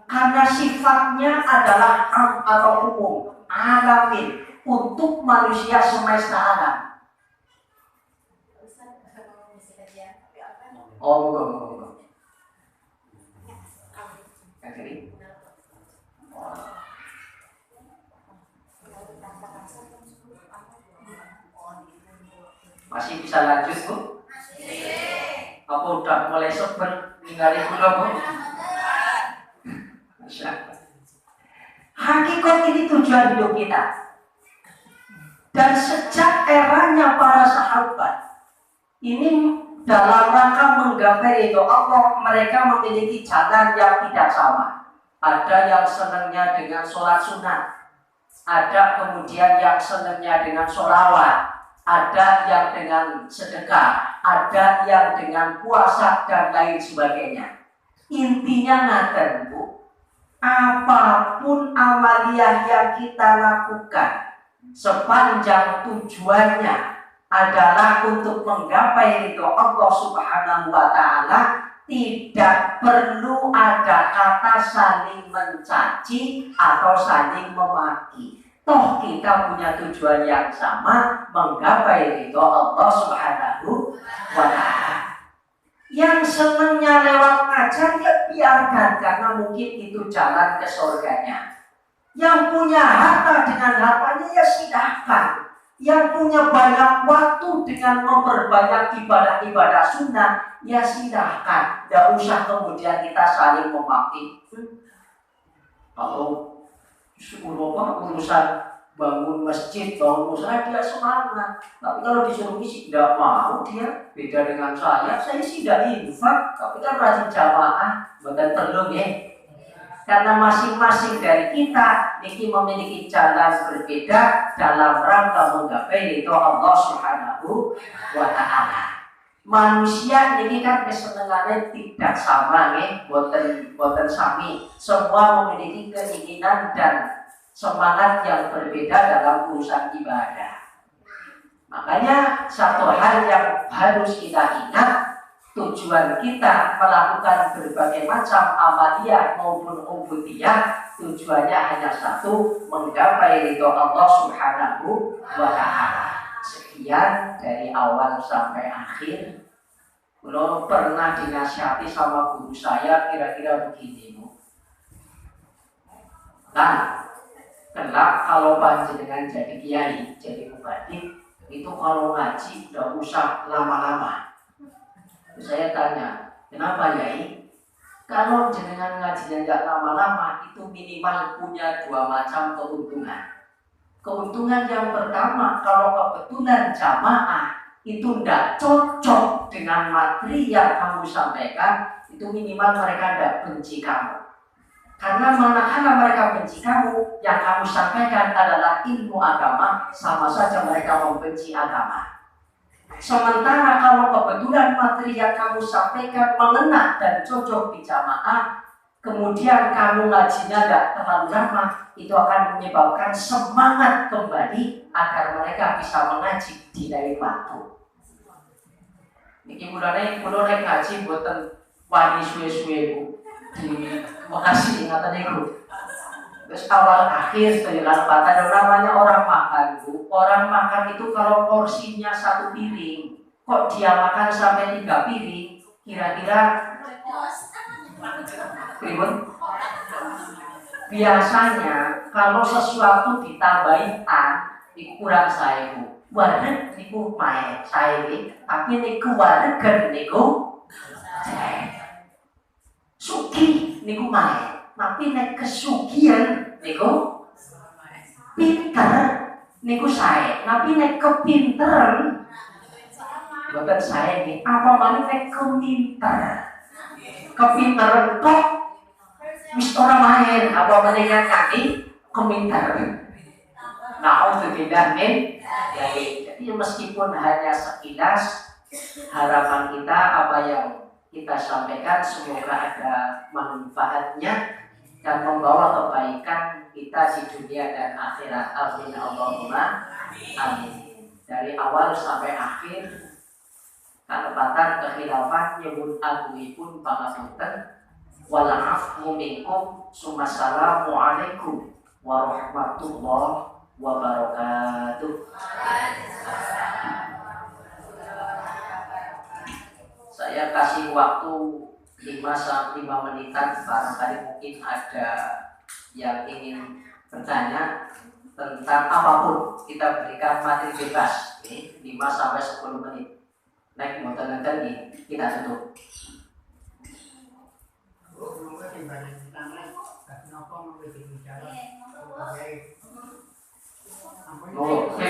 Karena sifatnya adalah am atau umum, alamin, untuk manusia semesta alam. Oh, bukan. Masih bisa lanjut Bu? Apa udah mulai seber ninggalin gula Bu? Hakikat ini tujuan hidup kita. Dan sejak eranya para sahabat, ini dalam rangka menggapai itu Allah, mereka memiliki jalan yang tidak sama. Ada yang senangnya dengan sholat sunat, ada kemudian yang senangnya dengan sholawat, ada yang dengan sedekah, ada yang dengan puasa dan lain sebagainya. Intinya ngaten Bu, apapun amaliyah yang kita lakukan, sepanjang tujuannya adalah untuk menggapai ridho Allah Subhanahu wa Ta'ala, tidak perlu ada kata saling mencaci atau saling memaki. Toh kita punya tujuan yang sama, menggapai ridho Allah Subhanahu wa Ta'ala. Yang senangnya lewat ngajar, ya biarkan, karena mungkin itu jalan ke surganya. Yang punya harta dengan hartanya, ya silahkan. Yang punya banyak waktu dengan memperbanyak ibadah-ibadah sunnah, ya silahkan. Tidak usah kemudian kita saling memaki. Kalau urusan bangun masjid, bangun musola, dia semangat. Tapi kalau disuruh isi, tidak mau dia. Beda dengan saya sih tidak infak, tapi kan rajin jamaah, bukan perlu ya. Karena masing-masing dari kita ini memiliki jalan berbeda dalam rangka menggapai itu Allah Subhanahu wa Ta'ala. Manusia ini kan kesenangannya tidak sama nih, boten sami. Semua memiliki keinginan dan semangat yang berbeda dalam urusan ibadah. Makanya satu hal yang harus kita ingat, tujuan kita melakukan berbagai macam amaliyah maupun ubudiyah, tujuannya hanya satu, menggapai ridho Allah Subhanahu wa Ta'ala. Sekian dari awal sampai akhir. Kalau pernah dinasihati sama guru saya kira-kira begini, Bu. Nah, kelak kalau panjenengan jadi kiai, jadi mubalik, itu kalau ngaji tidak usah lama-lama. Saya tanya, kenapa Yai? Kalau jenengan ngajinya nggak lama-lama, itu minimal punya dua macam keuntungan. Keuntungan yang pertama, kalau kebetulan jamaah itu tidak cocok dengan materi yang kamu sampaikan, itu minimal mereka tidak benci kamu. Karena manakala mereka benci kamu, yang kamu sampaikan adalah ilmu agama, sama saja mereka membenci agama. Sementara kalau kebetulan materi yang kamu sampaikan mengena dan cocok di jamaah, kemudian kamu ngajinya tidak terlalu lama, itu akan menyebabkan semangat kembali agar mereka bisa mengaji di lain waktu. Niki mulane ngaji boten wani suwe-suwe Bu. Di Bekasi ingatan itu. Terus awal akhir dengan kata namanya orang makan Bu. Orang makan itu kalau porsinya satu piring, kok dia makan sampai 3 piring, kira-kira ribut? Biasanya kalau sesuatu ditambahin itu kurang saya Bu. Wareg niku mae saya tapi niku wareg niku suki niku mae. Tapi nek kesugihan niku pinter niku saya. Tapi nek kepinteran bukan saya nih. Apa mana nek kepinter? Kepinteran kok wis ora main. Apa mana yang kaki kepinteran? Nah, untuk tidak nih. Jadi meskipun hanya sekilas, harapan kita apa yang kita sampaikan semoga ada manfaatnya dan membawa kebaikan kita di dunia dan akhirat. Amin Allahumma amin. Dari awal sampai akhir ketepatan kekhilafan nyebut agungipun pangapunten walafu minkum sumassalamu alaikum warahmatullahi wabarakatuh. Saya kasih waktu 5 menitan, barangkali mungkin ada yang ingin bertanya tentang apapun, kita berikan materi bebas 5 sampai 10 menit. Naik motor nanti kita tutup.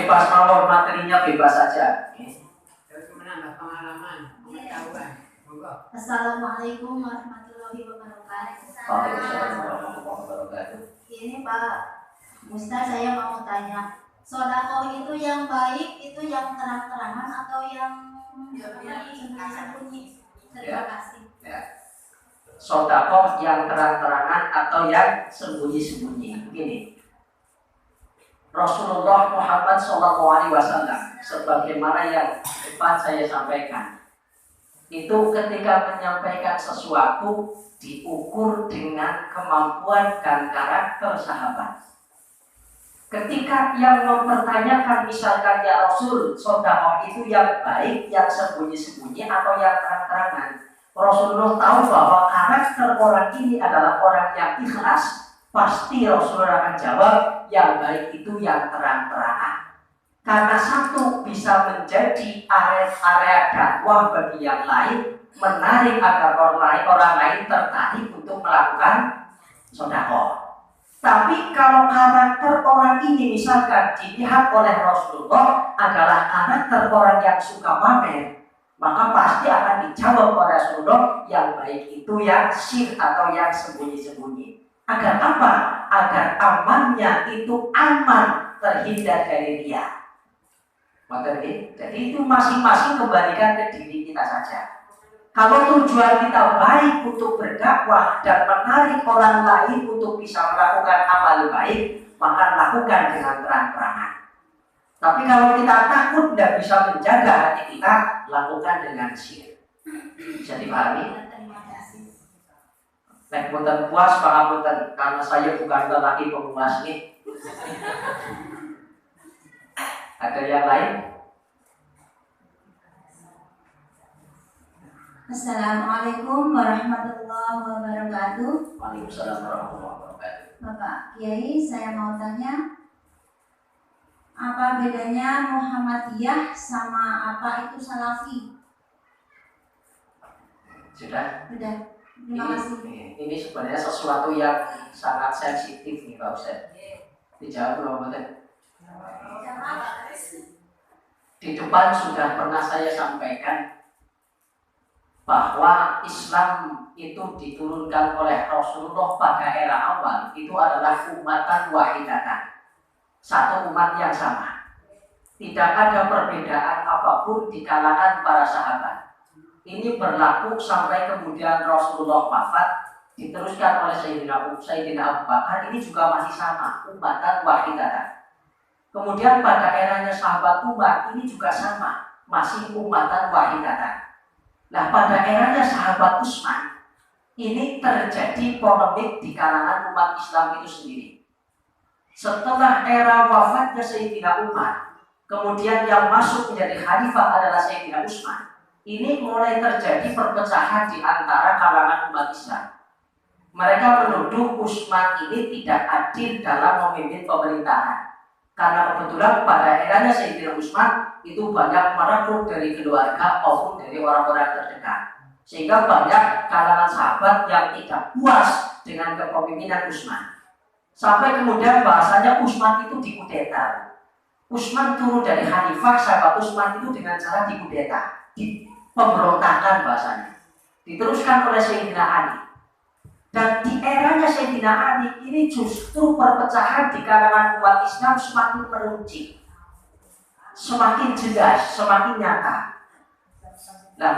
bebas mawon, materinya bebas saja. Terus menambah pengalaman, pengetahuan. Monggo. Assalamualaikum warahmatullahi wabarakatuh. Waalaikumsalam warahmatullahi wabarakatuh. Ini Pak Ustaz, saya mau tanya, sodako itu yang baik, itu yang terang-terangan atau yang sembunyi-sembunyi? Terima kasih. Ya. Sodakoh yang terang-terangan atau yang sembunyi-sembunyi. Begini, Rasulullah Muhammad SAW sebagaimana yang depan saya sampaikan, itu ketika menyampaikan sesuatu diukur dengan kemampuan dan karakter sahabat. Ketika yang mempertanyakan misalkan ya Rasul, sodakoh itu yang baik, yang sembunyi-sembunyi atau yang terang-terangan, Rasulullah tahu bahwa karakter orang ini adalah orang yang ikhlas. Pasti Rasulullah akan jawab yang baik itu yang terang-terangan. Karena satu bisa menjadi area dakwah bagi yang lain, menarik agar orang lain tertarik untuk melakukan sedekah. Tapi kalau karakter orang ini misalkan dilihat oleh Rasulullah adalah karakter orang yang suka pamer, maka pasti akan dijawab oleh Rasulullah yang baik itu yang sir atau yang sembunyi-sembunyi. Agar apa? Agar amannya itu aman, terhindar dari riya. Jadi itu masing-masing kembalikan ke diri kita saja. Kalau tujuan kita baik untuk berdakwah dan menarik orang lain untuk bisa melakukan amal baik, maka lakukan dengan terang-terangan. Tapi kalau kita takut tidak bisa menjaga hati kita, lakukan dengan sir. Bisa dipahami? Nek boten puas pangapunten, karena saya bukan lelaki pemuas nih. Ada yang lain? Assalamualaikum warahmatullahi wabarakatuh. Waalaikumsalam warahmatullahi wabarakatuh. Bapak Kiai, saya mau tanya, apa bedanya Muhammadiyah sama apa itu Salafi? Sudah? Sudah, terima kasih. Ini sebenarnya sesuatu yang sangat sensitif nih Pak Ustaz. Dijawab belum betul? Di depan sudah pernah saya sampaikan bahwa Islam itu diturunkan oleh Rasulullah pada era awal itu adalah umatan wahidatan, satu umat yang sama. Tidak ada perbedaan apapun di kalangan para sahabat. Ini berlaku sampai kemudian Rasulullah wafat, diteruskan oleh Sayyidina Abu Bakar, ini juga masih sama, umatan wahidatan. Kemudian pada eranya sahabat Umar, ini juga sama, masih umatan wahidatan. Nah, pada eranya sahabat Utsman, ini terjadi polemik di kalangan umat Islam itu sendiri. Setelah era wafatnya Sayyidina Umar, kemudian yang masuk menjadi khalifah adalah Sayyidina Utsman. Ini mulai terjadi perpecahan di antara kalangan umat Islam. Mereka menuduh Utsman ini tidak adil dalam memimpin pemerintahan. Karena kebetulan pada eranya Sayyidina Utsman itu banyak merekrut dari keluarga maupun dari orang-orang terdekat. Sehingga banyak kalangan sahabat yang tidak puas dengan kepemimpinan Utsman. Sampai kemudian bahasanya Utsman itu dikudeta. Utsman turun dari khalifah, sahabat Utsman itu dengan cara dikudeta, pemberontakan bahasanya. Diteruskan oleh Sayyidina Ali. Dan di eranya Sayyidina Ali ini justru perpecahan di kalangan umat Islam semakin meruncing, semakin jelas, semakin nyata. Nah,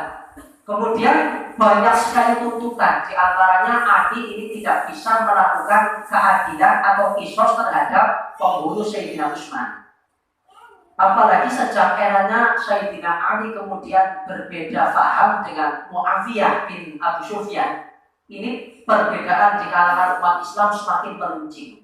kemudian banyak sekali tuntutan, di antaranya Ali ini tidak bisa melakukan keadilan atau qisas terhadap pembunuh Sayyidina Utsman. Apalagi sejak eranya Sayyidina Ali kemudian berbeda paham dengan Muawiyah bin Abu Sufyan. Ini perbedaan di kalangan umat Islam semakin meruncing.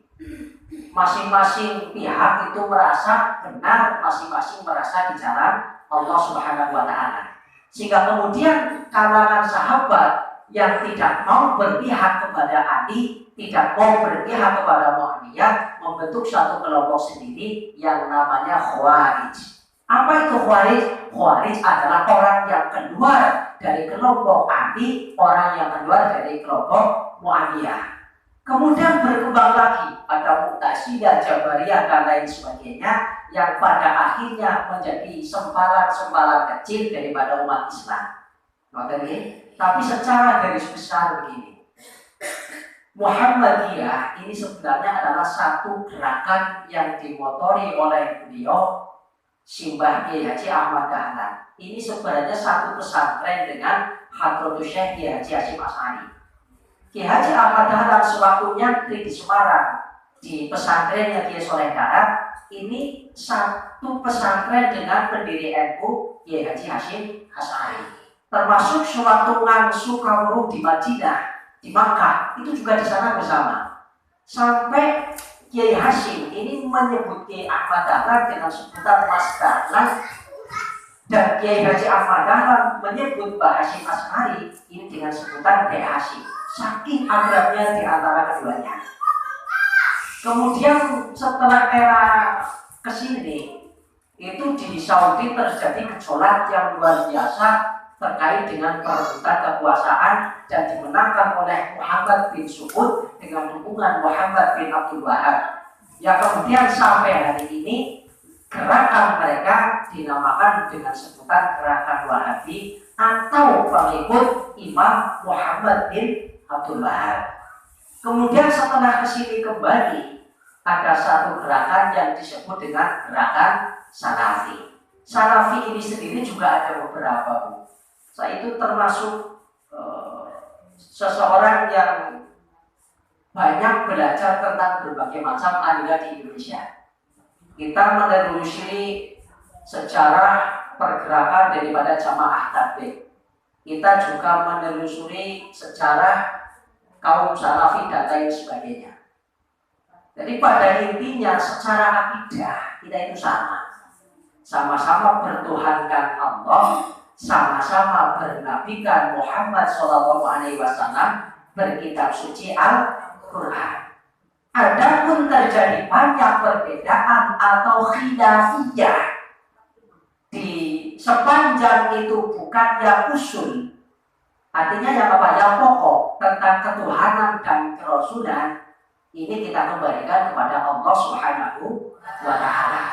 Masing-masing pihak itu merasa benar, masing-masing merasa di jalan Allah Subhanahu wa Ta'ala. Sehingga kemudian kalangan sahabat yang tidak mau berpihak kepada Ali, tidak mau berpihak kepada Muawiyah, membentuk satu kelompok sendiri yang namanya Khawarij. Apa itu Khawarij? Khawarij adalah orang yang keluar dari kelompok Ali, orang yang keluar dari kelompok Muawiyah. Kemudian berkembang lagi pada Mu'tazilah, Jabariyah dan lain sebagainya yang pada akhirnya menjadi sempalan-sempalan kecil daripada umat Islam. Tapi secara garis besar begini, Muhammadiyah ini sebenarnya adalah satu gerakan yang dimotori oleh beliau Simbah Kiai Haji Ahmad Dahlan. Ini sebenarnya satu pesantren dengan Hadratus Syekh Kiai Haji Hasyim Asy'ari. Kiai Haji Ahmad Dahlan sewaktu nyantri di Semarang di pesantrennya Kiai Soleh Darat, ini satu pesantren dengan pendiri NU Kiai Haji Hasyim Asy'ari. Termasuk sewaktu ngangsu kawruh di Madinah, di Makkah, itu juga di sana bersama. Sampai Kiai Hasyim ini menyebut Kiai Ahmad Dahlan dengan sebutan Mas Dahlan, dan Kiai Haji Ahmad Dahlan menyebut Mbah Hasyim Asy'ari ini dengan sebutan Dek Hasyim. Saking akrabnya di antara keduanya. Kemudian setelah era kesini, itu di Saudi terjadi gejolak yang luar biasa terkait dengan perebutan kekuasaan dan dimenangkan oleh Muhammad bin Saud dengan dukungan Muhammad bin Abdul Wahab. Yang kemudian sampai hari ini gerakan mereka dinamakan dengan sebutan gerakan Wahabi atau pengikut Imam Muhammad bin Abdul Wahab. Kemudian setelah kesini kembali ada satu gerakan yang disebut dengan gerakan Salafi. Salafi ini sendiri juga ada beberapa, Bu. Saya itu termasuk seseorang yang banyak belajar tentang berbagai macam aliran di Indonesia. Kita menelusuri sejarah pergerakan daripada jamaah tabligh. Kita juga menelusuri sejarah kaum salafi dan lain sebagainya. Jadi pada intinya secara akidah kita itu sama-sama bertuhankan Allah, sama-sama bernabikan Muhammad SAW, berkitab suci Al-Quran. Adapun terjadi banyak perbedaan atau khilafiyah di sepanjang itu bukannya usul, artinya yang apa? Yang pokok tentang ketuhanan dan kerasulan, ini kita kembalikan kepada Allah Subhanahu wa Ta'ala.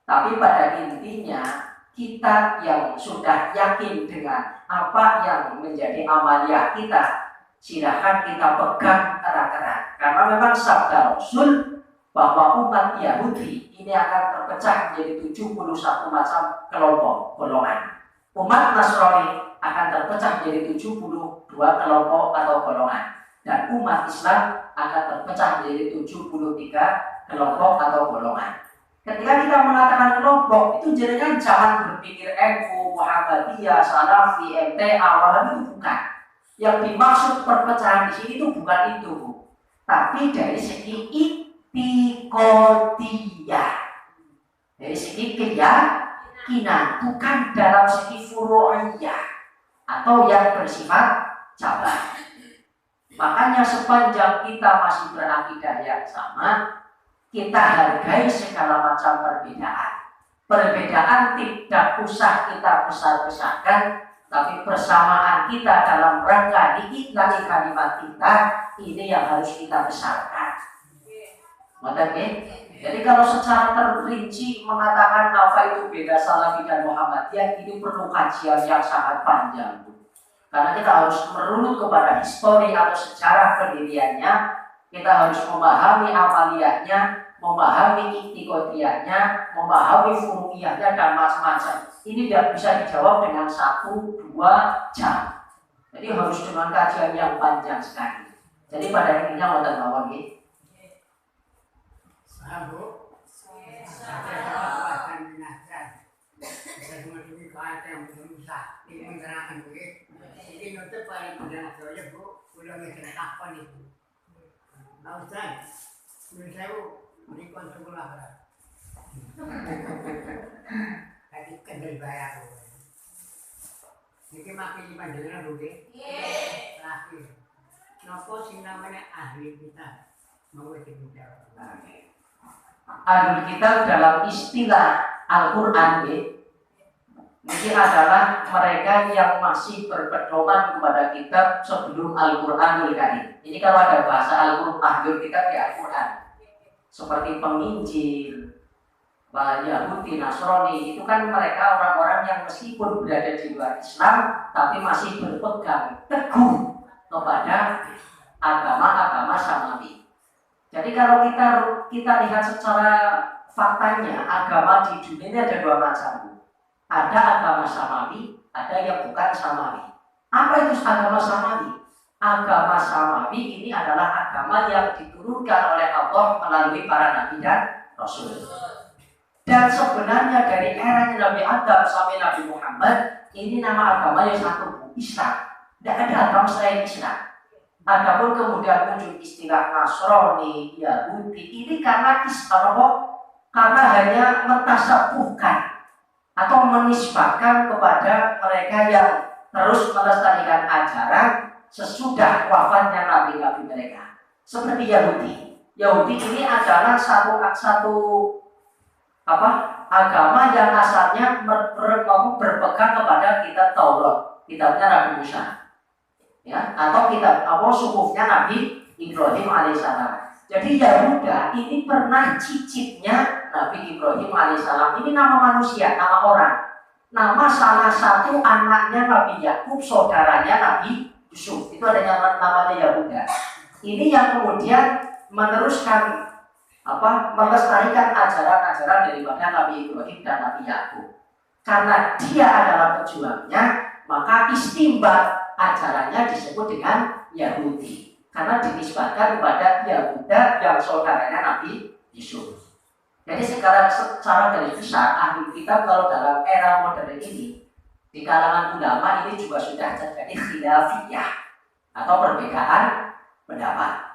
Tapi pada intinya kita yang sudah yakin dengan apa yang menjadi amaliyah kita, silakan kita pegang erat-erat. Karena memang sabda Rasul bahwa umat Yahudi ini akan terpecah menjadi 71 macam kelompok golongan. Umat Nasrani akan terpecah menjadi 72 kelompok atau golongan. Dan umat Islam akan terpecah menjadi 73 kelompok atau golongan. Ketika kita mengatakan kelompok, itu jangan berpikir NU, Muhammadiyah, Salafi, MTA, Wahabi, itu bukan. Yang dimaksud perpecahan di sini itu bukan itu, tapi dari segi itikadiyah, dari segi keyakinan, bukan dalam segi furu'iyah atau yang bersifat cabang. Makanya sepanjang kita masih berakidah yang sama, kita hargai segala macam perbedaan. Perbedaan tidak usah kita besar-besarkan, tapi persamaan kita dalam rangka diiklani kalimat kita, ini yang harus kita besarkan. Jadi kalau secara terperinci mengatakan apa itu beda Salafi dan Muhammadiyah, ini perlu kajian yang sangat panjang. Karena kita harus merunut kepada histori atau sejarah pendiriannya. Kita harus memahami amaliyahnya, memahami iktikadiyahnya, memahami furu'iyahnya dan macam-macam. Ini tidak bisa dijawab dengan 1-2 jam. Jadi harus dengan kajian yang panjang sekali. Jadi pada intinya wonten mawon nggih. Sahabu, saya akan menasihati. Saya memiliki yang berusaha ini menerangkan begitu. Ini nutup paling benar saja, Bu. Udah mikir apa nih? Nah, Ustaz, menurut saya ini konsumlah. Tadi kendal bayar. Ini makin dipanjangkan dulu, terakhir. Nopo sing namanya ahli kita mau dijawab. Ahli kitab dalam istilah Al-Quran ini adalah mereka yang masih berpedoman kepada kitab sebelum Al-Quranul Karim. Ini kalau ada bahasa Al-Quran, ahli kitab di Al-Quran, seperti penginjil, Yahudi, Nasrani itu kan mereka orang-orang yang meskipun berada di luar Islam tapi masih berpegang teguh kepada agama-agama samawi. Jadi kalau kita lihat secara faktanya, agama di dunia ini ada dua macam. Ada agama samawi, ada yang bukan samawi. Apa itu agama samawi? Agama samawi ini adalah agama yang diturunkan oleh Allah melalui para nabi dan rasul. Dan sebenarnya dari era Nabi Adam sampai Nabi Muhammad, ini nama agama yang satu, Islam. Tidak ada agama selain Islam. Adapun kemudian muncul istilah Nasrani, Yahudi, ini karena Islam, karena hanya mentasabuhkan atau menisbahkan kepada mereka yang terus melestarikan ajaran sesudah wafatnya nabi-nabi mereka. Seperti Yahudi. Yahudi ini adalah satu agama yang asalnya berpegang kepada kitab Taurat, kitabnya Nabi Musa, ya, atau kitab suhufnya Nabi Ibrahim alaihissalam. Jadi Yahuda ini pernah cicitnya Nabi Ibrahim alaihissalam. Ini nama manusia, nama orang, nama salah satu anaknya Nabi Yakub, saudaranya Nabi Yusuf. Itu ada namanya Yahuda. Ini yang kemudian meneruskan melestarikan ajaran-ajaran daripada Nabi Ibrahim dan Nabi Yakub. Karena dia adalah pejuangnya, maka istimbat ajarannya disebut dengan Yahudi. Karena dinisbatkan kepada Yahuda yang saudaranya Nabi Yusuf. Jadi secara garis besar, ahli kitab kalau dalam era modern ini, di kalangan ulama ini juga sudah terjadi khilafiyah atau perbedaan pendapat.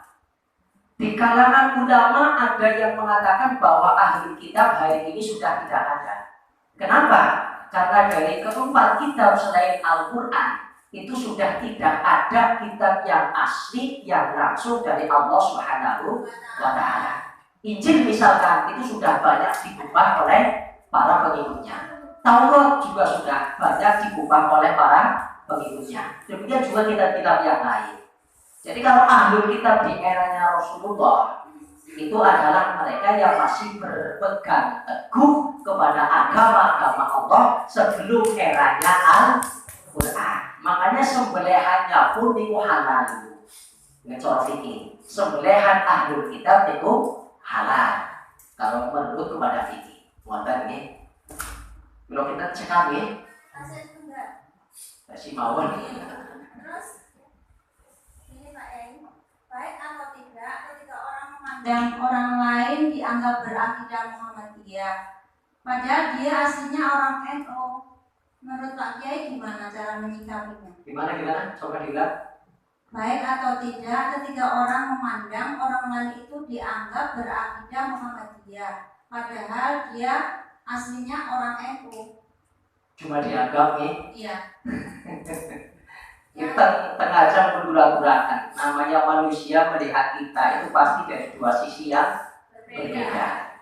Di kalangan ulama ada yang mengatakan bahwa ahli kitab hari ini sudah tidak ada. Kenapa? Karena dari keempat kitab selain Al-Quran itu sudah tidak ada kitab yang asli yang langsung dari Allah Subhanahu wa Ta'ala. Injil misalkan itu sudah banyak diubah oleh para pengikutnya. Taurat juga sudah banyak diubah oleh para pengikutnya. Demikian juga kitab-kitab yang lain. Jadi kalau ahli kitab di eranya Rasulullah itu adalah mereka yang masih berpegang teguh kepada agama-agama Allah sebelum eranya Al-Quran. Makanya sembelihannya pun itu halal. Ngecor fikih. Sembelihan ahli kitab itu halal. Kalau menurut kepada fikih. Wonten nggih. Kalau kita cekap nggih. Kasih mawon. Terus ini Pak Yai, baik atau tidak ketika orang memandang orang lain dianggap berakidah Muhammadiyah, padahal dia aslinya orang NU. Menurut Pak Kiai gimana cara menyikapinya? Gimana? Coba dilihat. Baik atau tidak ketika orang memandang orang lain itu dianggap berakidah Muhammadiyah, padahal dia aslinya orang NU. Cuma dianggap nih. Iya. Kita tengah jam berdura-durakan. Namanya manusia melihat kita itu pasti dari dua sisi yang berbeda.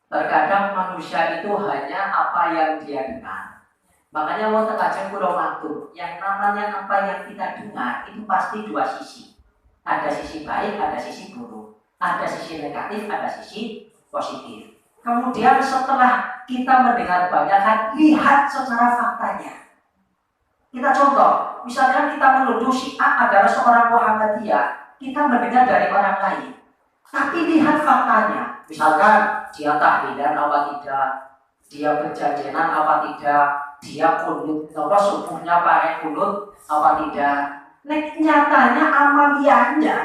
Terkadang manusia itu hanya apa yang dia dengar. Makanya mau tengah jam kulo matur, yang namanya apa yang kita dengar itu pasti dua sisi. Ada sisi baik, ada sisi buruk. Ada sisi negatif, ada sisi positif. Kemudian setelah kita mendengar banyak kan, lihat secara faktanya. Kita contoh, misalkan kita menuduh si A adalah seorang Muhammadiyah, kita mendengar dari orang lain. Tapi lihat faktanya, misalkan dia tahlilan apa tidak, dia berjanjinan apa tidak, dia kunut, subuhnya pakai kunut apa tidak. Nyatanya amaliyahnya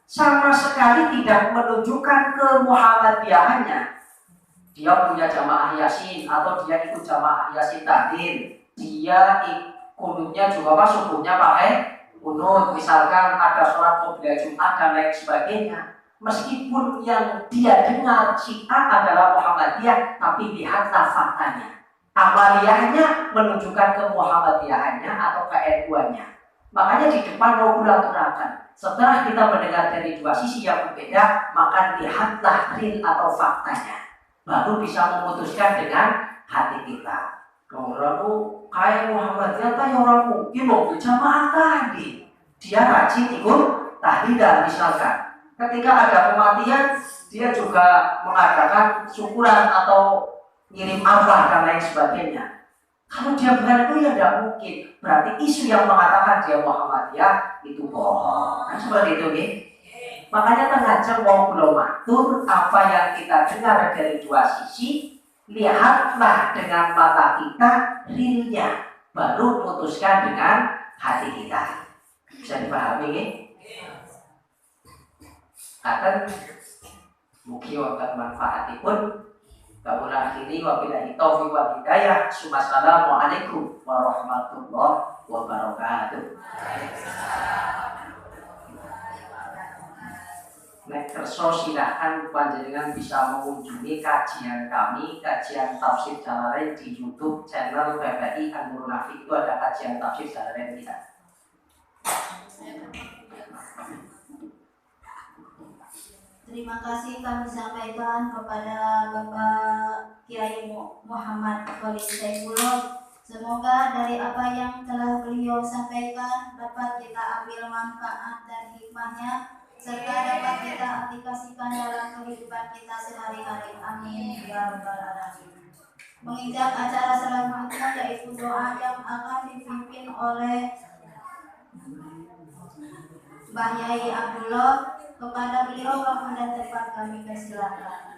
sama sekali tidak menunjukkan kemuhammadiyahannya. Dia punya jamaah yasin atau dia ikut jamaah yasin tahlil, dia kunutnya juga subuhnya pakai kunut, misalkan ada sholat qobliyah Jumat dan lain sebagainya. Meskipun yang dia dengar si A adalah Muhammadiyah, tapi lihatlah faktanya. Amaliyahnya menunjukkan kemuhammadiyahannya atau ke-NU-nya. Makanya di depan mau ulang-ulangkan. Setelah kita mendengar dari dua sisi yang berbeda, maka lihatlah real atau faktanya. Baru bisa memutuskan dengan hati kita. Orang itu kayak Muhammadiyah, tapi orang mungkin mau berjamaah tadi. Dia rajin ikut tahlilan misalkan. Ketika ada kematian, dia juga mengadakan syukuran atau ngirim apa dan lain sebagainya. Kalau dia bukan itu ya tidak mungkin. Berarti isu yang mengatakan dia Muhammadiyah itu bohong. Kan seperti itu nih. Makanya tengah wong kula matur, apa yang kita dengar dari dua sisi, lihatlah dengan mata kita realnya, baru putuskan dengan hati kita. Bisa dipahami nih? Akan mungkin akan manfaatipun. Kabul akhiri wabillahi taufiq wal hidayah. Assalamualaikum warahmatullahi wabarakatuh. Nek kerso silahkan panjenengan bisa mengunjungi kajian kami, kajian tafsir Jalalain di YouTube channel PPI An-Nurul Nafi. Itu ada kajian tafsir Jalalain kita. Terima kasih kami sampaikan kepada Bapak Kiai Muhammad Khalid Saifullah. Semoga dari apa yang telah beliau sampaikan dapat kita ambil manfaat dan hikmahnya, serta dapat kita aplikasikan dalam kehidupan kita sehari-hari. Amin ya rabbal alamin. Menginjak acara selanjutnya yaitu doa yang akan dipimpin oleh Mbah Yai Abdullah. Kepada beliau waktu dan tempat kami persilakan.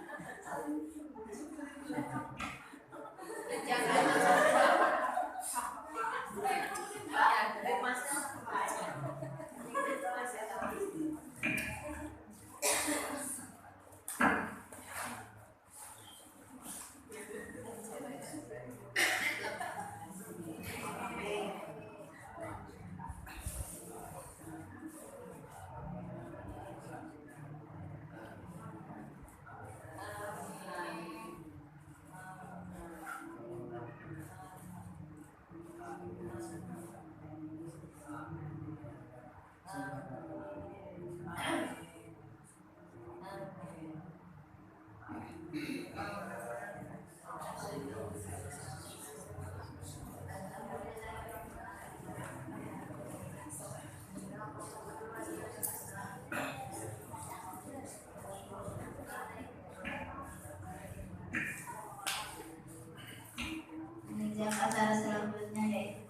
Acara selanjutnya yaitu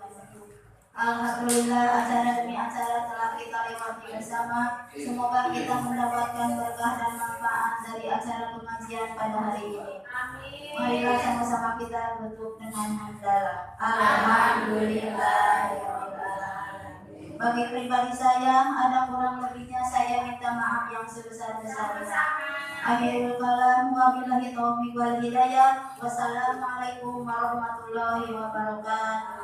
alhamdulillah acara demi acara telah kita lewati bersama. Semoga kita mendapatkan berkah dan manfaat dari acara pengajian pada hari ini. Marilah sama-sama kita tutup dengan hamdalah. Alhamdulillah. Bagi pribadi saya, ada kurang lebihnya saya minta maaf yang sebesar-besarnya. Akhirul kalam wabillahi taufiq wal hidayah. Wassalamualaikum warahmatullahi wabarakatuh.